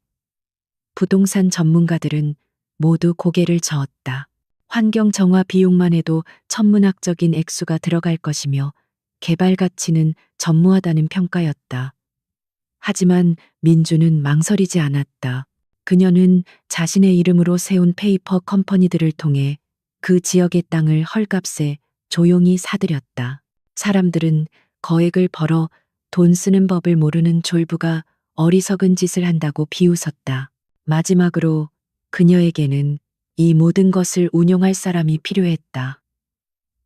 부동산 전문가들은 모두 고개를 저었다. 환경 정화 비용만 해도 천문학적인 액수가 들어갈 것이며 개발 가치는 전무하다는 평가였다. 하지만 민주는 망설이지 않았다. 그녀는 자신의 이름으로 세운 페이퍼 컴퍼니들을 통해 그 지역의 땅을 헐값에 조용히 사들였다. 사람들은 거액을 벌어 돈 쓰는 법을 모르는 졸부가 어리석은 짓을 한다고 비웃었다. 마지막으로 그녀에게는 이 모든 것을 운용할 사람이 필요했다.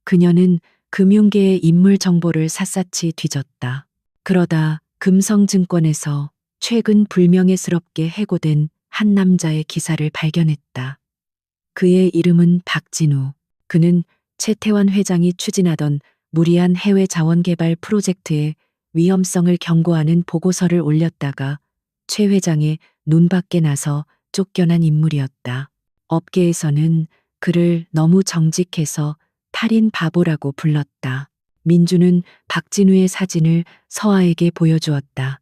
그녀는 금융계의 인물 정보를 샅샅이 뒤졌다. 그러다 금성증권에서 최근 불명예스럽게 해고된 한 남자의 기사를 발견했다. 그의 이름은 박진우. 그는 최태원 회장이 추진하던 무리한 해외 자원개발 프로젝트의 위험성을 경고하는 보고서를 올렸다가 최 회장의 눈밖에 나서 쫓겨난 인물이었다. 업계에서는 그를 너무 정직해서 탈인 바보라고 불렀다. 민주는 박진우의 사진을 서아에게 보여주었다.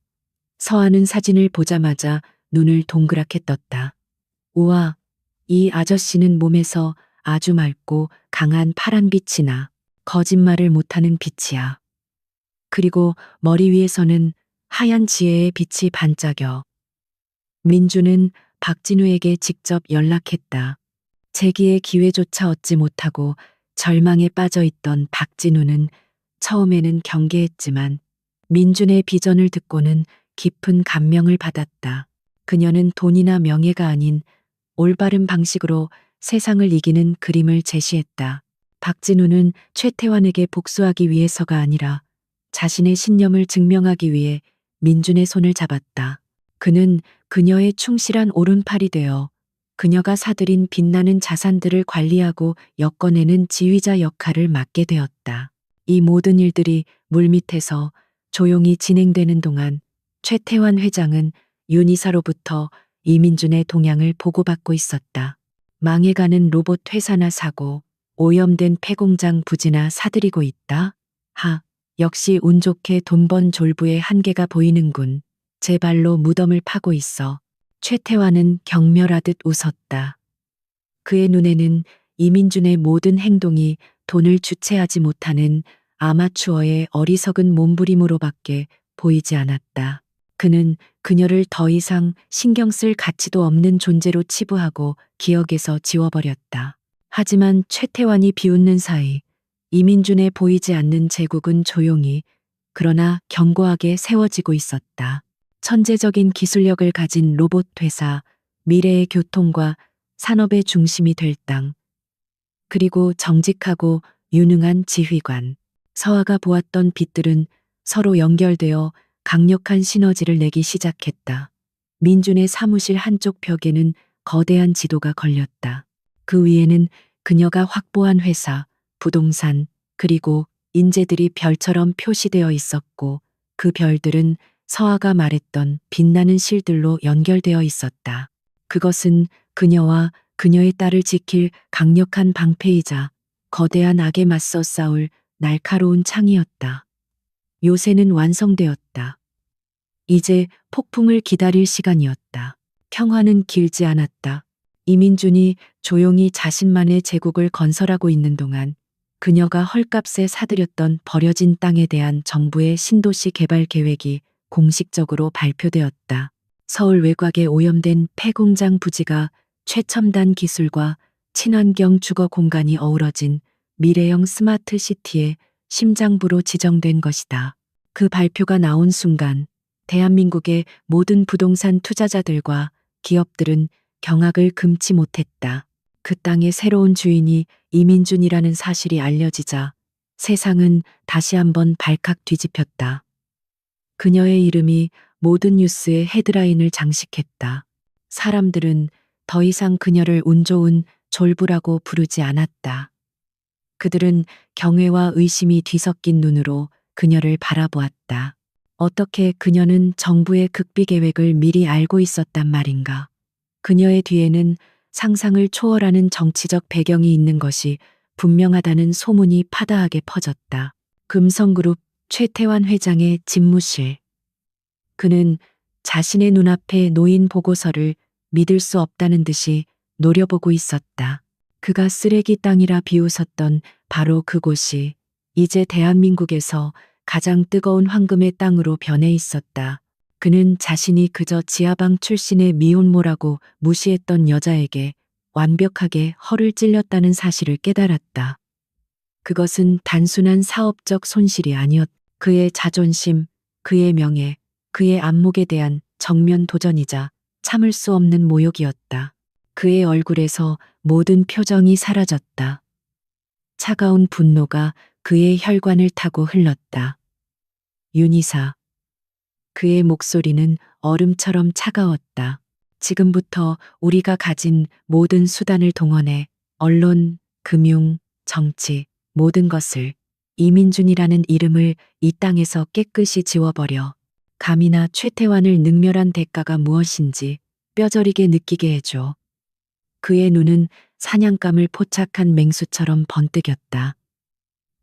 서아는 사진을 보자마자 눈을 동그랗게 떴다. 우와, 이 아저씨는 몸에서 아주 맑고 강한 파란 빛이 나. 거짓말을 못하는 빛이야. 그리고 머리 위에서는 하얀 지혜의 빛이 반짝여. 민주는 박진우에게 직접 연락했다. 재기의 기회조차 얻지 못하고 절망에 빠져 있던 박진우는 처음에는 경계했지만 민준의 비전을 듣고는 깊은 감명을 받았다. 그녀는 돈이나 명예가 아닌 올바른 방식으로 세상을 이기는 그림을 제시했다. 박진우는 최태환에게 복수하기 위해서가 아니라 자신의 신념을 증명하기 위해 민준의 손을 잡았다. 그는 그녀의 충실한 오른팔이 되어 그녀가 사들인 빛나는 자산들을 관리하고 엮어내는 지휘자 역할을 맡게 되었다. 이 모든 일들이 물밑에서 조용히 진행되는 동안 최태환 회장은 윤이사로부터 이민준의 동향을 보고받고 있었다. 망해가는 로봇 회사나 사고, 오염된 폐공장 부지나 사들이고 있다. 역시 운 좋게 돈 번 졸부의 한계가 보이는군. 제 발로 무덤을 파고 있어. 최태환은 경멸하듯 웃었다. 그의 눈에는 이민준의 모든 행동이 돈을 주체하지 못하는 아마추어의 어리석은 몸부림으로밖에 보이지 않았다. 그는 그녀를 더 이상 신경 쓸 가치도 없는 존재로 치부하고 기억에서 지워버렸다. 하지만 최태환이 비웃는 사이 이민준의 보이지 않는 제국은 조용히 그러나 견고하게 세워지고 있었다. 천재적인 기술력을 가진 로봇 회사, 미래의 교통과 산업의 중심이 될 땅, 그리고 정직하고 유능한 지휘관. 서아가 보았던 빛들은 서로 연결되어 강력한 시너지를 내기 시작했다. 민준의 사무실 한쪽 벽에는 거대한 지도가 걸렸다. 그 위에는 그녀가 확보한 회사, 부동산, 그리고 인재들이 별처럼 표시되어 있었고 그 별들은 서아가 말했던 빛나는 실들로 연결되어 있었다. 그것은 그녀와 그녀의 딸을 지킬 강력한 방패이자 거대한 악에 맞서 싸울 날카로운 창이었다. 요새는 완성되었다. 이제 폭풍을 기다릴 시간이었다. 평화는 길지 않았다. 이민준이 조용히 자신만의 제국을 건설하고 있는 동안 그녀가 헐값에 사들였던 버려진 땅에 대한 정부의 신도시 개발 계획이 공식적으로 발표되었다. 서울 외곽에 오염된 폐공장 부지가 최첨단 기술과 친환경 주거 공간이 어우러진 미래형 스마트 시티의 심장부로 지정된 것이다. 그 발표가 나온 순간 대한민국의 모든 부동산 투자자들과 기업들은 경악을 금치 못했다. 그 땅의 새로운 주인이 이민준이라는 사실이 알려지자 세상은 다시 한번 발칵 뒤집혔다. 그녀의 이름이 모든 뉴스의 헤드라인을 장식했다. 사람들은 더 이상 그녀를 운 좋은 졸부라고 부르지 않았다. 그들은 경외와 의심이 뒤섞인 눈으로 그녀를 바라보았다. 어떻게 그녀는 정부의 극비 계획을 미리 알고 있었단 말인가. 그녀의 뒤에는 상상을 초월하는 정치적 배경이 있는 것이 분명하다는 소문이 파다하게 퍼졌다. 금성그룹 최태환 회장의 집무실. 그는 자신의 눈앞에 놓인 보고서를 믿을 수 없다는 듯이 노려보고 있었다. 그가 쓰레기 땅이라 비웃었던 바로 그곳이 이제 대한민국에서 가장 뜨거운 황금의 땅으로 변해 있었다. 그는 자신이 그저 지하방 출신의 미혼모라고 무시했던 여자에게 완벽하게 허를 찔렸다는 사실을 깨달았다. 그것은 단순한 사업적 손실이 아니었. 그의 자존심, 그의 명예, 그의 안목에 대한 정면 도전이자 참을 수 없는 모욕이었다. 그의 얼굴에서 모든 표정이 사라졌다. 차가운 분노가 그의 혈관을 타고 흘렀다. 윤희사. 그의 목소리는 얼음처럼 차가웠다. 지금부터 우리가 가진 모든 수단을 동원해 언론, 금융, 정치, 모든 것을 이민준이라는 이름을 이 땅에서 깨끗이 지워버려. 감이나 최태환을 능멸한 대가가 무엇인지 뼈저리게 느끼게 해줘. 그의 눈은 사냥감을 포착한 맹수처럼 번뜩였다.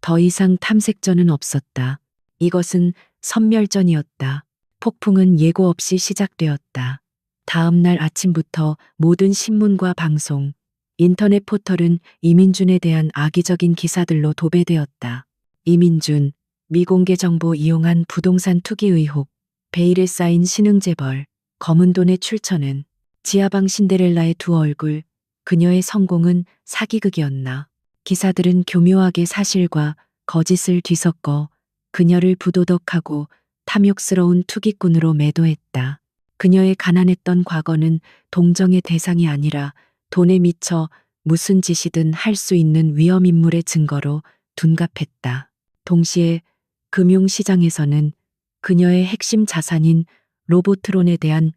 더 이상 탐색전은 없었다. 이것은 선멸전이었다. 폭풍은 예고 없이 시작되었다. 다음 날 아침부터 모든 신문과 방송, 인터넷 포털은 이민준에 대한 악의적인 기사들로 도배되었다. 이민준, 미공개 정보 이용한 부동산 투기 의혹, 베일에 쌓인 신흥재벌, 검은 돈의 출처는 지하방 신데렐라의 두 얼굴, 그녀의 성공은 사기극이었나. 기사들은 교묘하게 사실과 거짓을 뒤섞어 그녀를 부도덕하고 탐욕스러운 투기꾼으로 매도했다. 그녀의 가난했던 과거는 동정의 대상이 아니라 돈에 미쳐 무슨 짓이든 할 수 있는 위험인물의 증거로 둔갑했다. 동시에 금융시장에서는 그녀의 핵심 자산인 로보트론에 대한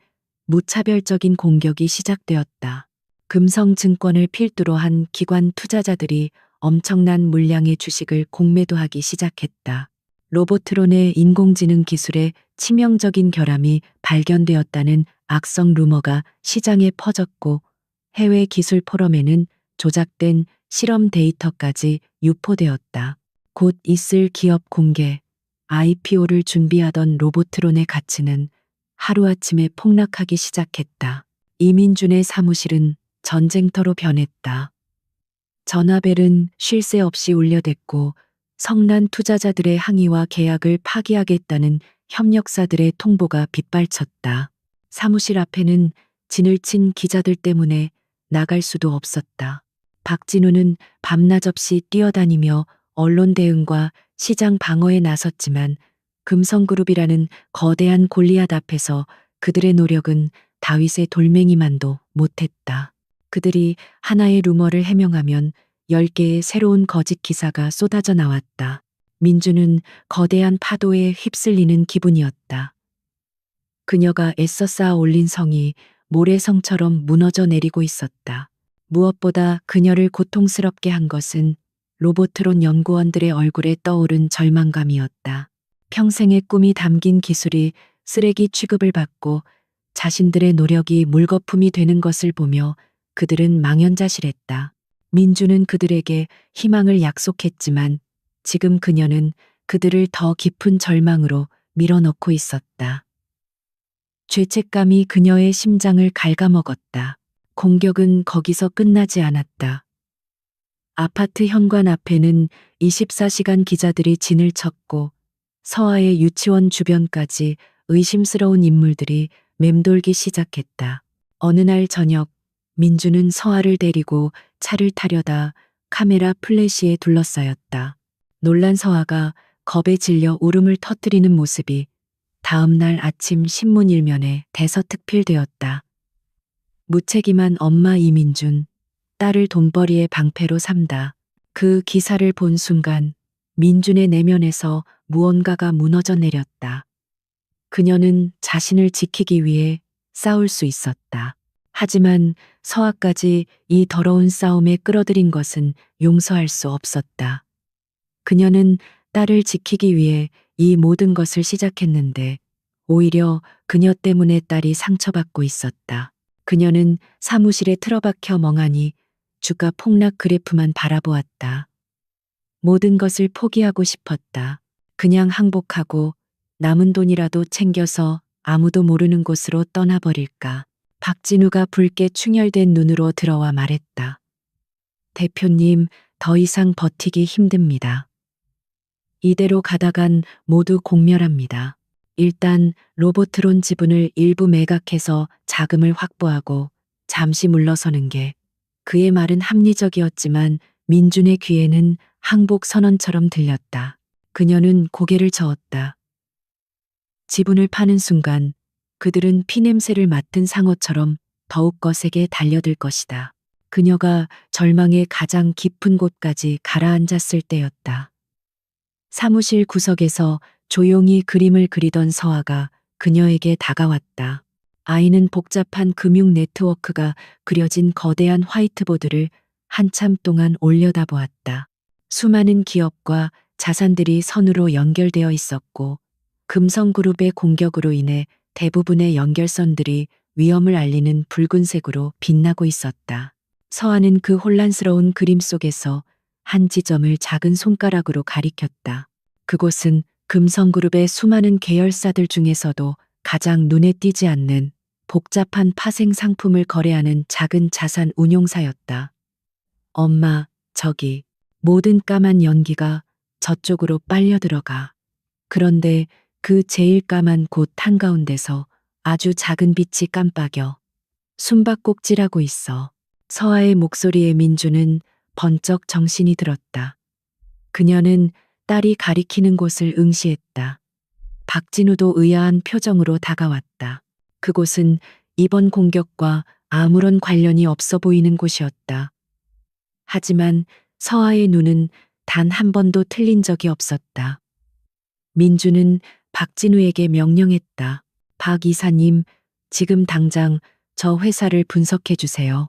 무차별적인 공격이 시작되었다. 금성증권을 필두로 한 기관 투자자들이 엄청난 물량의 주식을 공매도하기 시작했다. 로보트론의 인공지능 기술에 치명적인 결함이 발견되었다는 악성 루머가 시장에 퍼졌고 해외 기술 포럼에는 조작된 실험 데이터까지 유포되었다. 곧 있을 기업 공개, IPO를 준비하던 로보트론의 가치는 하루아침에 폭락하기 시작했다. 이민준의 사무실은 전쟁터로 변했다. 전화벨은 쉴 새 없이 울려댔고 성난 투자자들의 항의와 계약을 파기하겠다는 협력사들의 통보가 빗발쳤다. 사무실 앞에는 진을 친 기자들 때문에 나갈 수도 없었다. 박진우는 밤낮 없이 뛰어다니며 언론 대응과 시장 방어에 나섰지만 금성그룹이라는 거대한 골리앗 앞에서 그들의 노력은 다윗의 돌멩이만도 못했다. 그들이 하나의 루머를 해명하면 10개의 새로운 거짓 기사가 쏟아져 나왔다. 민주는 거대한 파도에 휩쓸리는 기분이었다. 그녀가 애써 쌓아 올린 성이 모래성처럼 무너져 내리고 있었다. 무엇보다 그녀를 고통스럽게 한 것은 로보트론 연구원들의 얼굴에 떠오른 절망감이었다. 평생의 꿈이 담긴 기술이 쓰레기 취급을 받고 자신들의 노력이 물거품이 되는 것을 보며 그들은 망연자실했다. 민주는 그들에게 희망을 약속했지만 지금 그녀는 그들을 더 깊은 절망으로 밀어넣고 있었다. 죄책감이 그녀의 심장을 갉아먹었다. 공격은 거기서 끝나지 않았다. 아파트 현관 앞에는 24시간 기자들이 진을 쳤고 서아의 유치원 주변까지 의심스러운 인물들이 맴돌기 시작했다. 어느 날 저녁 민주는 서아를 데리고 차를 타려다 카메라 플래시에 둘러싸였다. 놀란 서아가 겁에 질려 울음을 터뜨리는 모습이 다음 날 아침 신문 일면에 대서특필되었다. 무책임한 엄마 이민준, 딸을 돈벌이의 방패로 삼다. 그 기사를 본 순간 민준의 내면에서 무언가가 무너져 내렸다. 그녀는 자신을 지키기 위해 싸울 수 있었다. 하지만 서아까지 이 더러운 싸움에 끌어들인 것은 용서할 수 없었다. 그녀는 딸을 지키기 위해 이 모든 것을 시작했는데 오히려 그녀 때문에 딸이 상처받고 있었다. 그녀는 사무실에 틀어박혀 멍하니 주가 폭락 그래프만 바라보았다. 모든 것을 포기하고 싶었다. 그냥 항복하고 남은 돈이라도 챙겨서 아무도 모르는 곳으로 떠나버릴까. 박진우가 붉게 충혈된 눈으로 들어와 말했다. 대표님, 더 이상 버티기 힘듭니다. 이대로 가다간 모두 공멸합니다. 일단 로보트론 지분을 일부 매각해서 자금을 확보하고 잠시 물러서는 게 그의 말은 합리적이었지만 민준의 귀에는 항복 선언처럼 들렸다. 그녀는 고개를 저었다. 지분을 파는 순간 그들은 피냄새를 맡은 상어처럼 더욱 거세게 달려들 것이다. 그녀가 절망의 가장 깊은 곳까지 가라앉았을 때였다. 사무실 구석에서 조용히 그림을 그리던 서아가 그녀에게 다가왔다. 아이는 복잡한 금융 네트워크가 그려진 거대한 화이트보드를 한참 동안 올려다보았다. 수많은 기업과 자산들이 선으로 연결되어 있었고 금성그룹의 공격으로 인해 대부분의 연결선들이 위험을 알리는 붉은색으로 빛나고 있었다. 서아는 그 혼란스러운 그림 속에서 한 지점을 작은 손가락으로 가리켰다. 그곳은 금성그룹의 수많은 계열사들 중에서도 가장 눈에 띄지 않는 복잡한 파생 상품을 거래하는 작은 자산 운용사였다. 엄마, 저기, 모든 까만 연기가 저쪽으로 빨려 들어가. 그런데 그 제일 까만 곳 한가운데서 아주 작은 빛이 깜빡여 숨바꼭질하고 있어. 서아의 목소리에 민주는 번쩍 정신이 들었다. 그녀는 딸이 가리키는 곳을 응시했다. 박진우도 의아한 표정으로 다가왔다. 그곳은 이번 공격과 아무런 관련이 없어 보이는 곳이었다. 하지만 서아의 눈은 단 한 번도 틀린 적이 없었다. 민주는 박진우에게 명령했다. 박 이사님, 지금 당장 저 회사를 분석해 주세요.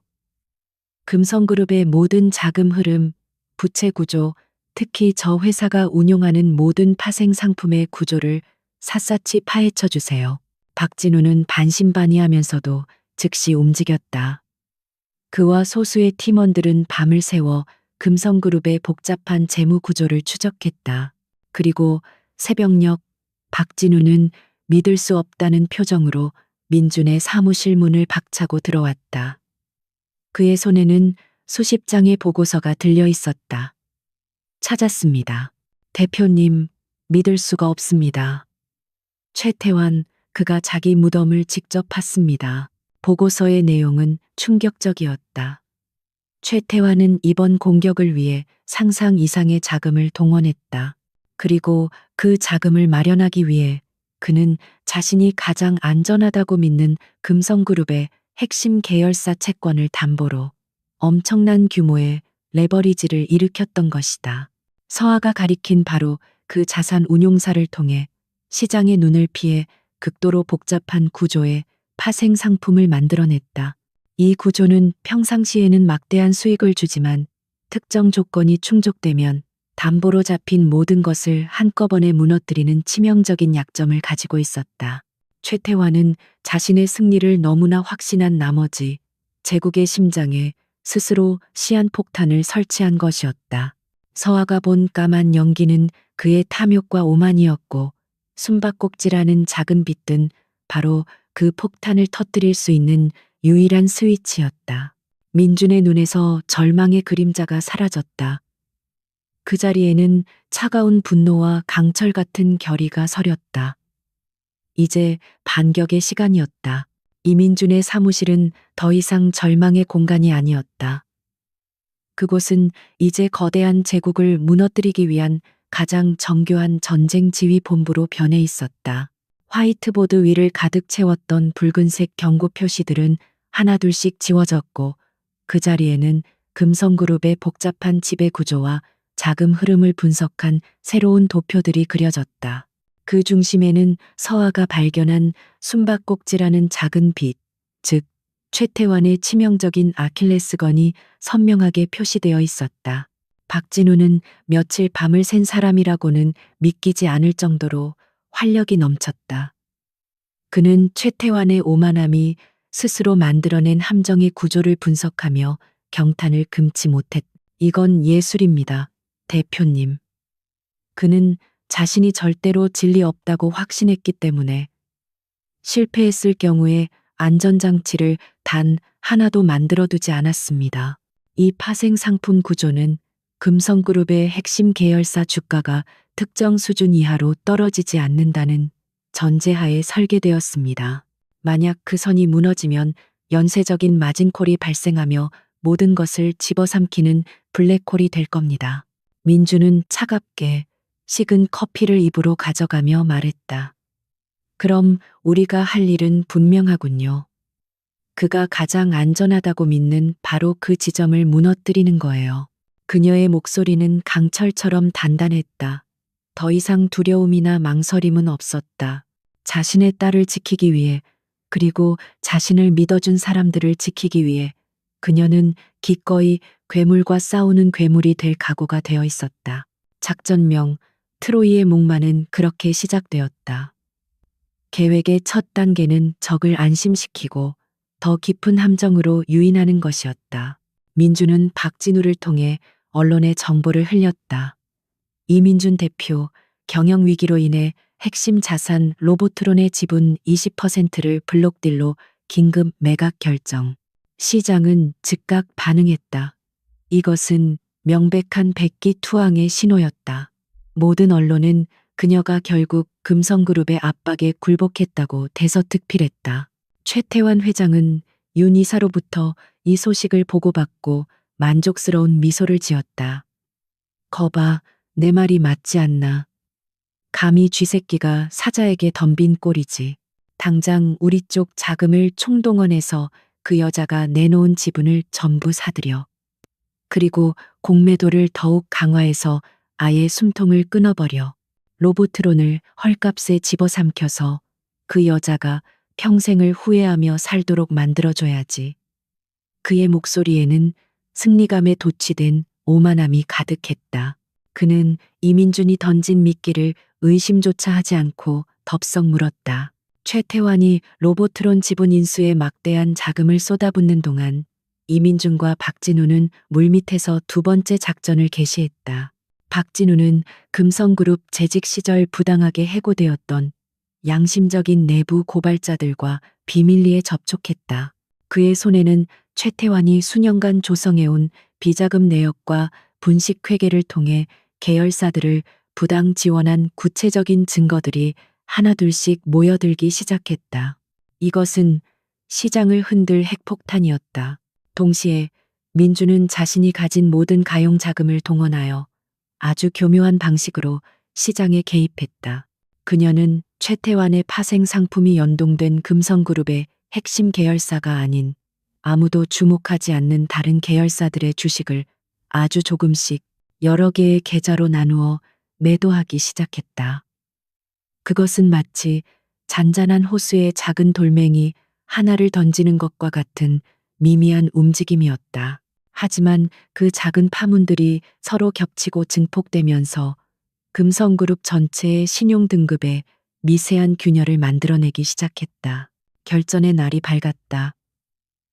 금성그룹의 모든 자금 흐름, 부채 구조, 특히 저 회사가 운용하는 모든 파생 상품의 구조를 샅샅이 파헤쳐 주세요. 박진우는 반신반의하면서도 즉시 움직였다. 그와 소수의 팀원들은 밤을 새워 금성그룹의 복잡한 재무 구조를 추적했다. 그리고 새벽녘 박진우는 믿을 수 없다는 표정으로 민준의 사무실 문을 박차고 들어왔다. 그의 손에는 수십 장의 보고서가 들려 있었다. 찾았습니다. 대표님, 믿을 수가 없습니다. 최태환, 그가 자기 무덤을 직접 팠습니다. 보고서의 내용은 충격적이었다. 최태환은 이번 공격을 위해 상상 이상의 자금을 동원했다. 그리고 그 자금을 마련하기 위해 그는 자신이 가장 안전하다고 믿는 금성그룹의 핵심 계열사 채권을 담보로 엄청난 규모의 레버리지를 일으켰던 것이다. 서아가 가리킨 바로 그 자산 운용사를 통해 시장의 눈을 피해 극도로 복잡한 구조의 파생 상품을 만들어냈다. 이 구조는 평상시에는 막대한 수익을 주지만 특정 조건이 충족되면 담보로 잡힌 모든 것을 한꺼번에 무너뜨리는 치명적인 약점을 가지고 있었다. 최태환은 자신의 승리를 너무나 확신한 나머지 제국의 심장에 스스로 시한폭탄을 설치한 것이었다. 서아가 본 까만 연기는 그의 탐욕과 오만이었고 숨바꼭질하는 작은 빛은 바로 그 폭탄을 터뜨릴 수 있는 유일한 스위치였다. 민준의 눈에서 절망의 그림자가 사라졌다. 그 자리에는 차가운 분노와 강철 같은 결의가 서렸다. 이제 반격의 시간이었다. 이민준의 사무실은 더 이상 절망의 공간이 아니었다. 그곳은 이제 거대한 제국을 무너뜨리기 위한 가장 정교한 전쟁 지휘 본부로 변해 있었다. 화이트보드 위를 가득 채웠던 붉은색 경고 표시들은 하나둘씩 지워졌고 그 자리에는 금성그룹의 복잡한 지배 구조와 자금 흐름을 분석한 새로운 도표들이 그려졌다. 그 중심에는 서아가 발견한 숨바꼭질하는 작은 빛, 즉 최태환의 치명적인 아킬레스건이 선명하게 표시되어 있었다. 박진우는 며칠 밤을 샌 사람이라고는 믿기지 않을 정도로 활력이 넘쳤다. 그는 최태환의 오만함이 스스로 만들어낸 함정의 구조를 분석하며 경탄을 금치 못했다. 이건 예술입니다, 대표님. 그는 자신이 절대로 진리 없다고 확신했기 때문에 실패했을 경우에 안전장치를 단 하나도 만들어두지 않았습니다. 이 파생 상품 구조는 금성그룹의 핵심 계열사 주가가 특정 수준 이하로 떨어지지 않는다는 전제하에 설계되었습니다. 만약 그 선이 무너지면 연쇄적인 마진콜이 발생하며 모든 것을 집어삼키는 블랙홀이 될 겁니다. 민주는 차갑게 식은 커피를 입으로 가져가며 말했다. 그럼 우리가 할 일은 분명하군요. 그가 가장 안전하다고 믿는 바로 그 지점을 무너뜨리는 거예요. 그녀의 목소리는 강철처럼 단단했다. 더 이상 두려움이나 망설임은 없었다. 자신의 딸을 지키기 위해, 그리고 자신을 믿어준 사람들을 지키기 위해 그녀는 기꺼이 괴물과 싸우는 괴물이 될 각오가 되어 있었다. 작전명 트로이의 목마는 그렇게 시작되었다. 계획의 첫 단계는 적을 안심시키고 더 깊은 함정으로 유인하는 것이었다. 민주는 박진우를 통해 언론에 정보를 흘렸다. 이민준 대표, 경영 위기로 인해 핵심 자산 로보트론의 지분 20%를 블록딜로 긴급 매각 결정. 시장은 즉각 반응했다. 이것은 명백한 백기투항의 신호였다. 모든 언론은 그녀가 결국 금성그룹의 압박에 굴복했다고 대서특필했다. 최태환 회장은 윤 이사로부터 이 소식을 보고받고 만족스러운 미소를 지었다. 거봐, 내 말이 맞지 않나. 감히 쥐새끼가 사자에게 덤빈 꼴이지. 당장 우리 쪽 자금을 총동원해서 그 여자가 내놓은 지분을 전부 사들여. 그리고 공매도를 더욱 강화해서 아예 숨통을 끊어버려. 로보트론을 헐값에 집어삼켜서 그 여자가 평생을 후회하며 살도록 만들어줘야지. 그의 목소리에는 승리감에 도취된 오만함이 가득했다. 그는 이민준이 던진 미끼를 의심조차 하지 않고 덥석 물었다. 최태환이 로보트론 지분 인수에 막대한 자금을 쏟아붓는 동안 이민준과 박진우는 물밑에서 두 번째 작전을 개시했다. 박진우는 금성그룹 재직 시절 부당하게 해고되었던 양심적인 내부 고발자들과 비밀리에 접촉했다. 그의 손에는 최태환이 수년간 조성해온 비자금 내역과 분식회계를 통해 계열사들을 부당 지원한 구체적인 증거들이 하나둘씩 모여들기 시작했다. 이것은 시장을 흔들 핵폭탄이었다. 동시에 민주는 자신이 가진 모든 가용 자금을 동원하여 아주 교묘한 방식으로 시장에 개입했다. 그녀는 최태환의 파생 상품이 연동된 금성그룹의 핵심 계열사가 아닌 아무도 주목하지 않는 다른 계열사들의 주식을 아주 조금씩 여러 개의 계좌로 나누어 매도하기 시작했다. 그것은 마치 잔잔한 호수에 작은 돌멩이 하나를 던지는 것과 같은 미미한 움직임이었다. 하지만 그 작은 파문들이 서로 겹치고 증폭되면서 금성그룹 전체의 신용 등급에 미세한 균열을 만들어내기 시작했다. 결전의 날이 밝았다.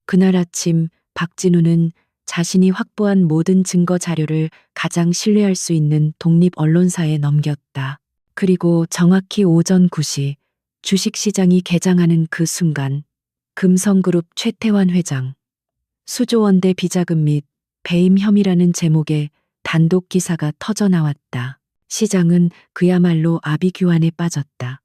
그날 아침 박진우는 자신이 확보한 모든 증거 자료를 가장 신뢰할 수 있는 독립 언론사에 넘겼다. 그리고 정확히 오전 9시 주식시장이 개장하는 그 순간 금성그룹 최태환 회장 수조원대 비자금 및 배임 혐의라는 제목의 단독 기사가 터져 나왔다. 시장은 그야말로 아비규환에 빠졌다.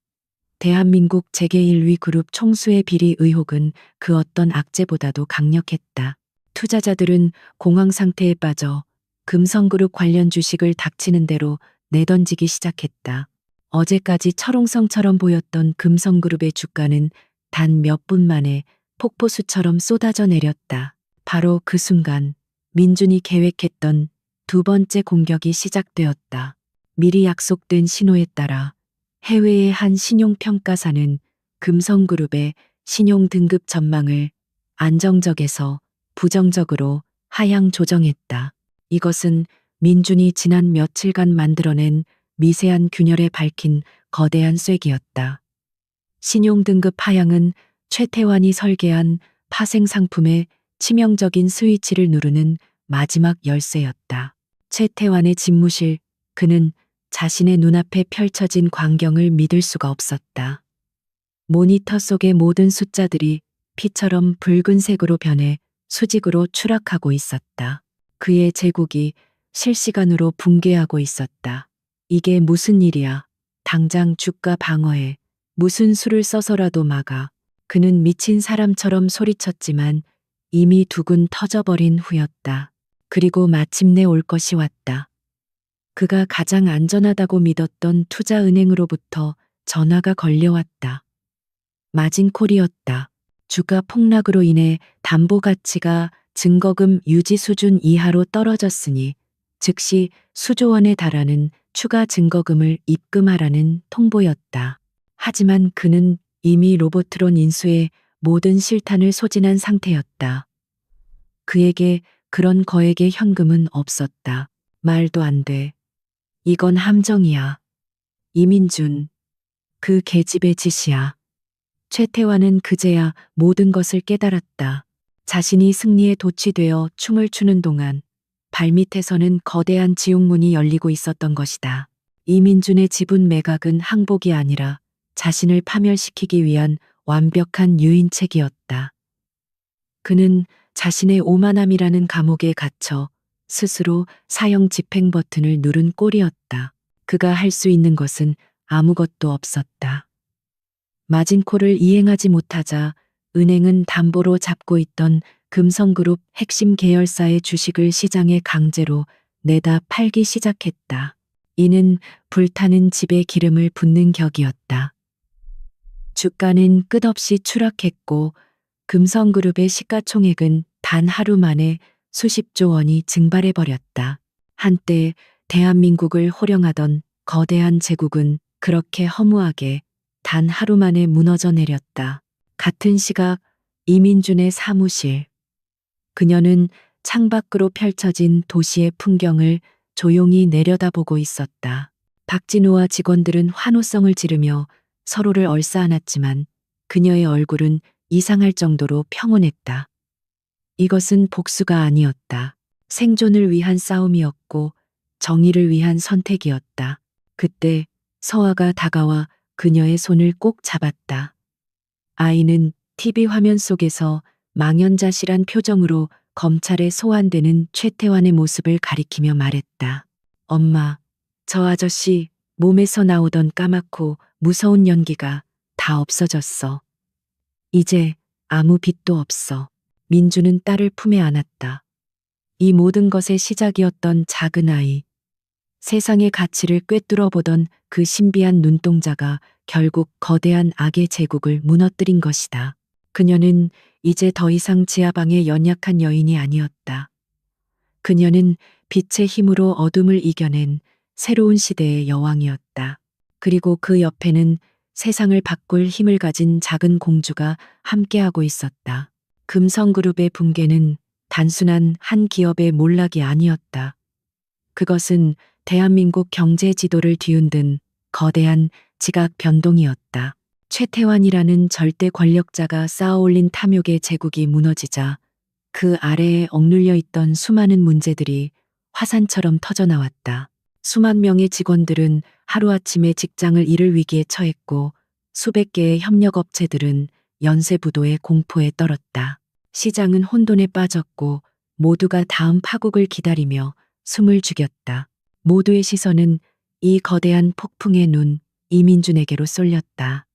대한민국 재계 1위 그룹 총수의 비리 의혹은 그 어떤 악재보다도 강력했다. 투자자들은 공황 상태에 빠져 금성그룹 관련 주식을 닥치는 대로 내던지기 시작했다. 어제까지 철옹성처럼 보였던 금성그룹의 주가는 단 몇 분 만에 폭포수처럼 쏟아져 내렸다. 바로 그 순간 민준이 계획했던 두 번째 공격이 시작되었다. 미리 약속된 신호에 따라 해외의 한 신용평가사는 금성그룹의 신용 등급 전망을 안정적에서 부정적으로 하향 조정했다. 이것은 민준이 지난 며칠간 만들어낸 미세한 균열에 밝힌 거대한 쐐기였다. 신용 등급 하향은 최태환이 설계한 파생 상품의 치명적인 스위치를 누르는 마지막 열쇠였다. 최태환의 집무실, 그는 자신의 눈앞에 펼쳐진 광경을 믿을 수가 없었다. 모니터 속의 모든 숫자들이 피처럼 붉은색으로 변해 수직으로 추락하고 있었다. 그의 제국이 실시간으로 붕괴하고 있었다. 이게 무슨 일이야? 당장 주가 방어해. 무슨 수를 써서라도 막아. 그는 미친 사람처럼 소리쳤지만 이미 두근 터져버린 후였다. 그리고 마침내 올 것이 왔다. 그가 가장 안전하다고 믿었던 투자은행으로부터 전화가 걸려왔다. 마진콜이었다. 주가 폭락으로 인해 담보 가치가 증거금 유지 수준 이하로 떨어졌으니 즉시 수조 원에 달하는 추가 증거금을 입금하라는 통보였다. 하지만 그는 이미 로보트론 인수의 모든 실탄을 소진한 상태였다. 그에게 그런 거액의 현금은 없었다. 말도 안 돼. 이건 함정이야. 이민준. 그 계집의 짓이야. 최태환은 그제야 모든 것을 깨달았다. 자신이 승리에 도취되어 춤을 추는 동안 발밑에서는 거대한 지옥문이 열리고 있었던 것이다. 이민준의 지분 매각은 항복이 아니라 자신을 파멸시키기 위한 완벽한 유인책이었다. 그는 자신의 오만함이라는 감옥에 갇혀 스스로 사형 집행 버튼을 누른 꼴이었다. 그가 할 수 있는 것은 아무것도 없었다. 마진콜을 이행하지 못하자 은행은 담보로 잡고 있던 금성그룹 핵심 계열사의 주식을 시장에 강제로 내다 팔기 시작했다. 이는 불타는 집에 기름을 붓는 격이었다. 주가는 끝없이 추락했고 금성그룹의 시가총액은 단 하루 만에 수십조 원이 증발해버렸다. 한때 대한민국을 호령하던 거대한 제국은 그렇게 허무하게 단 하루 만에 무너져 내렸다. 같은 시각 이민준의 사무실. 그녀는 창밖으로 펼쳐진 도시의 풍경을 조용히 내려다보고 있었다. 박진호와 직원들은 환호성을 지르며 서로를 얼싸안았지만 그녀의 얼굴은 이상할 정도로 평온했다. 이것은 복수가 아니었다. 생존을 위한 싸움이었고 정의를 위한 선택이었다. 그때 서아가 다가와 그녀의 손을 꼭 잡았다. 아이는 TV 화면 속에서 망연자실한 표정으로 검찰에 소환되는 최태환의 모습을 가리키며 말했다. 엄마, 저 아저씨 몸에서 나오던 까맣고 무서운 연기가 다 없어졌어. 이제 아무 빛도 없어. 민주는 딸을 품에 안았다. 이 모든 것의 시작이었던 작은 아이. 세상의 가치를 꿰뚫어 보던 그 신비한 눈동자가 결국 거대한 악의 제국을 무너뜨린 것이다. 그녀는 이제 더 이상 지하방의 연약한 여인이 아니었다. 그녀는 빛의 힘으로 어둠을 이겨낸 새로운 시대의 여왕이었다. 그리고 그 옆에는 세상을 바꿀 힘을 가진 작은 공주가 함께하고 있었다. 금성그룹의 붕괴는 단순한 한 기업의 몰락이 아니었다. 그것은 대한민국 경제 지도를 뒤흔든 거대한 지각 변동이었다. 최태환이라는 절대 권력자가 쌓아올린 탐욕의 제국이 무너지자 그 아래에 억눌려 있던 수많은 문제들이 화산처럼 터져나왔다. 수만 명의 직원들은 하루아침에 직장을 잃을 위기에 처했고 수백 개의 협력업체들은 연쇄부도의 공포에 떨었다. 시장은 혼돈에 빠졌고 모두가 다음 파국을 기다리며 숨을 죽였다. 모두의 시선은 이 거대한 폭풍의 눈 이민준에게로 쏠렸다.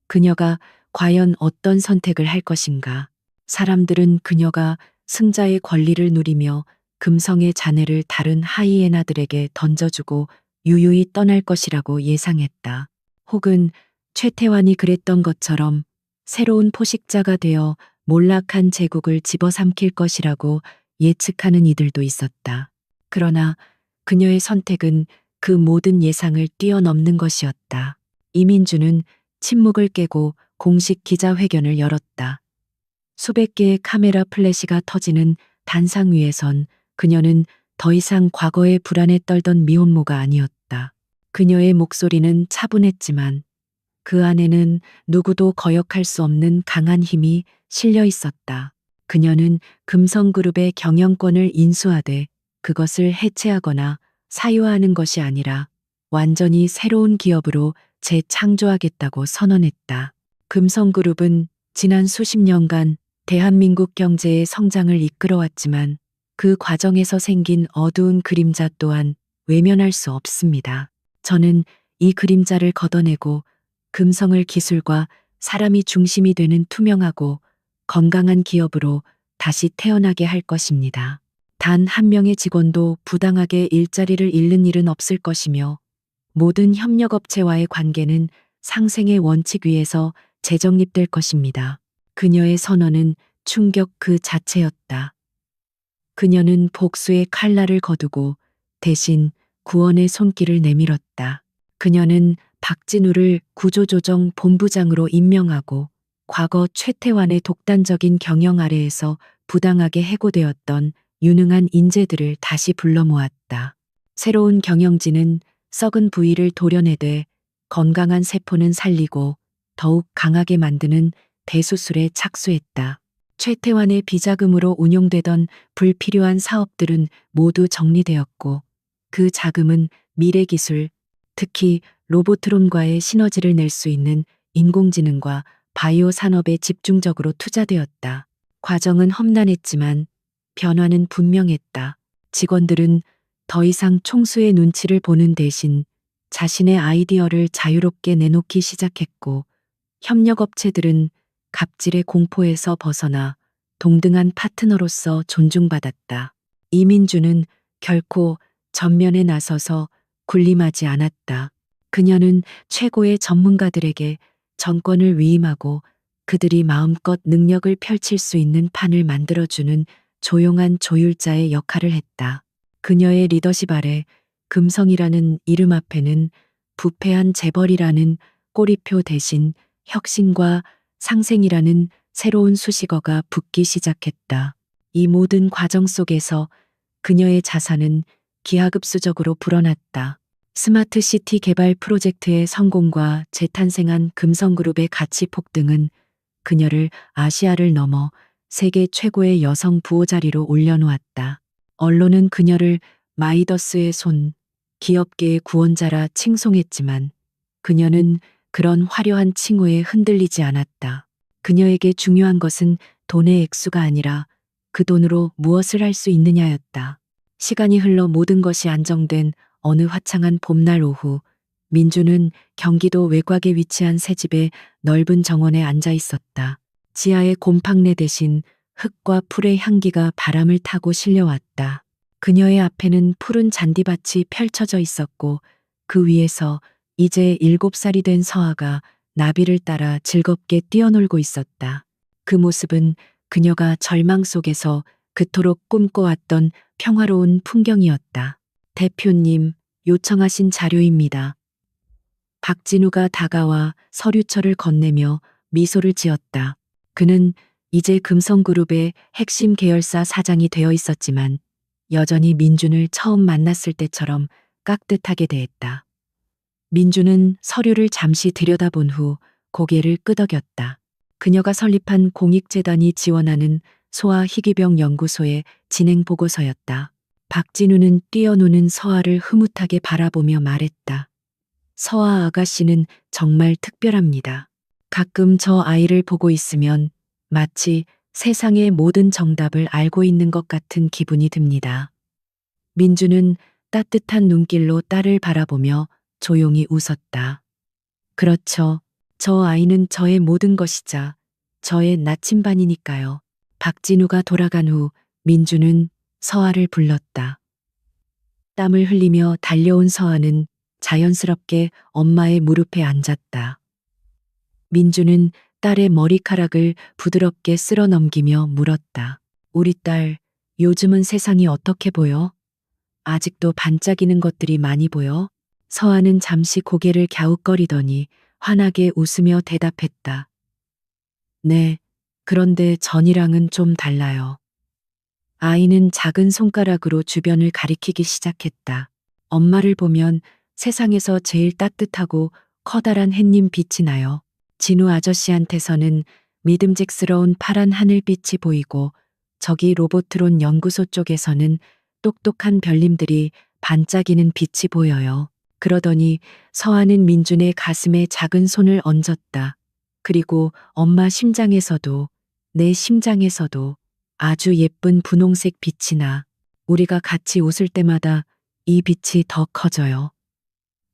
그녀가 과연 어떤 선택을 할 것인가. 사람들은 그녀가 승자의 권리를 누리며 금성의 잔해를 다른 하이에나들에게 던져주고 유유히 떠날 것이라고 예상했다. 혹은 최태환이 그랬던 것처럼 새로운 포식자가 되어 몰락한 제국을 집어삼킬 것이라고 예측하는 이들도 있었다. 그러나 그녀의 선택은 그 모든 예상을 뛰어넘는 것이었다. 이민주는 침묵을 깨고 공식 기자회견을 열었다. 수백 개의 카메라 플래시가 터지는 단상 위에선 그녀는 더 이상 과거의 불안에 떨던 미혼모가 아니었다. 그녀의 목소리는 차분했지만 그 안에는 누구도 거역할 수 없는 강한 힘이 실려 있었다. 그녀는 금성그룹의 경영권을 인수하되 그것을 해체하거나 사유화하는 것이 아니라 완전히 새로운 기업으로 재창조하겠다고 선언했다. 금성그룹은 지난 수십 년간 대한민국 경제의 성장을 이끌어왔지만 그 과정에서 생긴 어두운 그림자 또한 외면할 수 없습니다. 저는 이 그림자를 걷어내고 금성을 기술과 사람이 중심이 되는 투명하고 건강한 기업으로 다시 태어나게 할 것입니다. 단 한 명의 직원도 부당하게 일자리를 잃는 일은 없을 것이며 모든 협력업체와의 관계는 상생의 원칙 위에서 재정립될 것입니다. 그녀의 선언은 충격 그 자체였다. 그녀는 복수의 칼날을 거두고 대신 구원의 손길을 내밀었다. 그녀는 박진우를 구조조정 본부장으로 임명하고 과거 최태환의 독단적인 경영 아래에서 부당하게 해고되었던 유능한 인재들을 다시 불러 모았다. 새로운 경영진은 썩은 부위를 도려내되 건강한 세포는 살리고 더욱 강하게 만드는 대수술에 착수했다. 최태환의 비자금으로 운용되던 불필요한 사업들은 모두 정리되었고 그 자금은 미래기술, 특히 로보트론과의 시너지를 낼 수 있는 인공지능과 바이오 산업에 집중적으로 투자되었다. 과정은 험난했지만 변화는 분명했다. 직원들은 더 이상 총수의 눈치를 보는 대신 자신의 아이디어를 자유롭게 내놓기 시작했고 협력업체들은 갑질의 공포에서 벗어나 동등한 파트너로서 존중받았다. 이민주는 결코 전면에 나서서 군림하지 않았다. 그녀는 최고의 전문가들에게 정권을 위임하고 그들이 마음껏 능력을 펼칠 수 있는 판을 만들어주는 조용한 조율자의 역할을 했다. 그녀의 리더십 아래 금성이라는 이름 앞에는 부패한 재벌이라는 꼬리표 대신 혁신과 상생이라는 새로운 수식어가 붙기 시작했다. 이 모든 과정 속에서 그녀의 자산은 기하급수적으로 불어났다. 스마트 시티 개발 프로젝트의 성공과 재탄생한 금성그룹의 가치 폭등은 그녀를 아시아를 넘어 세계 최고의 여성 부호 자리로 올려놓았다. 언론은 그녀를 마이더스의 손, 기업계의 구원자라 칭송했지만 그녀는 그런 화려한 칭호에 흔들리지 않았다. 그녀에게 중요한 것은 돈의 액수가 아니라 그 돈으로 무엇을 할 수 있느냐였다. 시간이 흘러 모든 것이 안정된 어느 화창한 봄날 오후, 민주는 경기도 외곽에 위치한 새 집의 넓은 정원에 앉아 있었다. 지하의 곰팡내 대신 흙과 풀의 향기가 바람을 타고 실려왔다. 그녀의 앞에는 푸른 잔디밭이 펼쳐져 있었고 그 위에서 이제 7살이 된 서아가 나비를 따라 즐겁게 뛰어놀고 있었다. 그 모습은 그녀가 절망 속에서 그토록 꿈꿔왔던 평화로운 풍경이었다. 대표님, 요청하신 자료입니다. 박진우가 다가와 서류철을 건네며 미소를 지었다. 그는 이제 금성그룹의 핵심 계열사 사장이 되어 있었지만 여전히 민준을 처음 만났을 때처럼 깍듯하게 대했다. 민주는 서류를 잠시 들여다본 후 고개를 끄덕였다. 그녀가 설립한 공익재단이 지원하는 소아 희귀병 연구소의 진행 보고서였다. 박진우는 뛰어노는 서아를 흐뭇하게 바라보며 말했다. 서아 아가씨는 정말 특별합니다. 가끔 저 아이를 보고 있으면 마치 세상의 모든 정답을 알고 있는 것 같은 기분이 듭니다. 민주는 따뜻한 눈길로 딸을 바라보며 조용히 웃었다. 그렇죠. 저 아이는 저의 모든 것이자 저의 나침반이니까요. 박진우가 돌아간 후 민주는 서아를 불렀다. 땀을 흘리며 달려온 서아는 자연스럽게 엄마의 무릎에 앉았다. 민주는 딸의 머리카락을 부드럽게 쓸어 넘기며 물었다. 우리 딸, 요즘은 세상이 어떻게 보여? 아직도 반짝이는 것들이 많이 보여? 서아는 잠시 고개를 갸웃거리더니 환하게 웃으며 대답했다. 네, 그런데 전이랑은 좀 달라요. 아이는 작은 손가락으로 주변을 가리키기 시작했다. 엄마를 보면 세상에서 제일 따뜻하고 커다란 햇님 빛이 나요. 진우 아저씨한테서는 믿음직스러운 파란 하늘빛이 보이고 저기 로보트론 연구소 쪽에서는 똑똑한 별님들이 반짝이는 빛이 보여요. 그러더니 서하는 민준의 가슴에 작은 손을 얹었다. 그리고 엄마 심장에서도, 내 심장에서도 아주 예쁜 분홍색 빛이 나. 우리가 같이 웃을 때마다 이 빛이 더 커져요.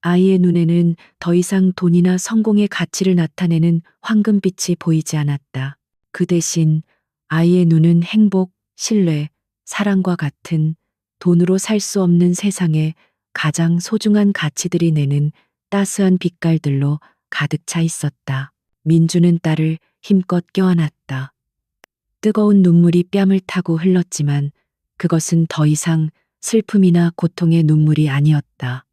아이의 눈에는 더 이상 돈이나 성공의 가치를 나타내는 황금빛이 보이지 않았다. 그 대신 아이의 눈은 행복, 신뢰, 사랑과 같은 돈으로 살 수 없는 세상에 가장 소중한 가치들이 내는 따스한 빛깔들로 가득 차 있었다. 민주는 딸을 힘껏 껴안았다. 뜨거운 눈물이 뺨을 타고 흘렀지만 그것은 더 이상 슬픔이나 고통의 눈물이 아니었다.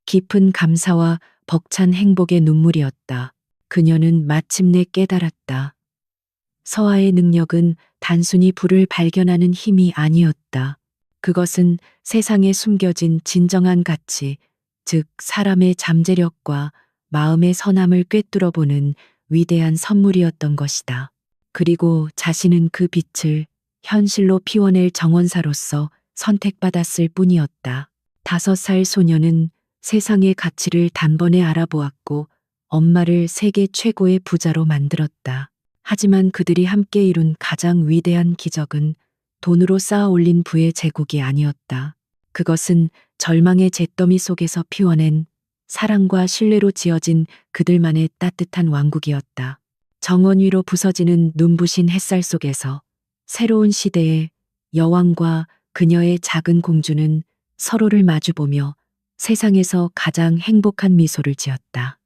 깊은 감사와 벅찬 행복의 눈물이었다. 그녀는 마침내 깨달았다. 서아의 능력은 단순히 불을 발견하는 힘이 아니었다. 그것은 세상에 숨겨진 진정한 가치, 즉 사람의 잠재력과 마음의 선함을 꿰뚫어보는 위대한 선물이었던 것이다. 그리고 자신은 그 빛을 현실로 피워낼 정원사로서 선택받았을 뿐이었다. 5살 소녀는 세상의 가치를 단번에 알아보았고 엄마를 세계 최고의 부자로 만들었다. 하지만 그들이 함께 이룬 가장 위대한 기적은 돈으로 쌓아 올린 부의 제국이 아니었다. 그것은 절망의 잿더미 속에서 피워낸 사랑과 신뢰로 지어진 그들만의 따뜻한 왕국이었다. 정원 위로 부서지는 눈부신 햇살 속에서 새로운 시대의 여왕과 그녀의 작은 공주는 서로를 마주보며 세상에서 가장 행복한 미소를 지었다.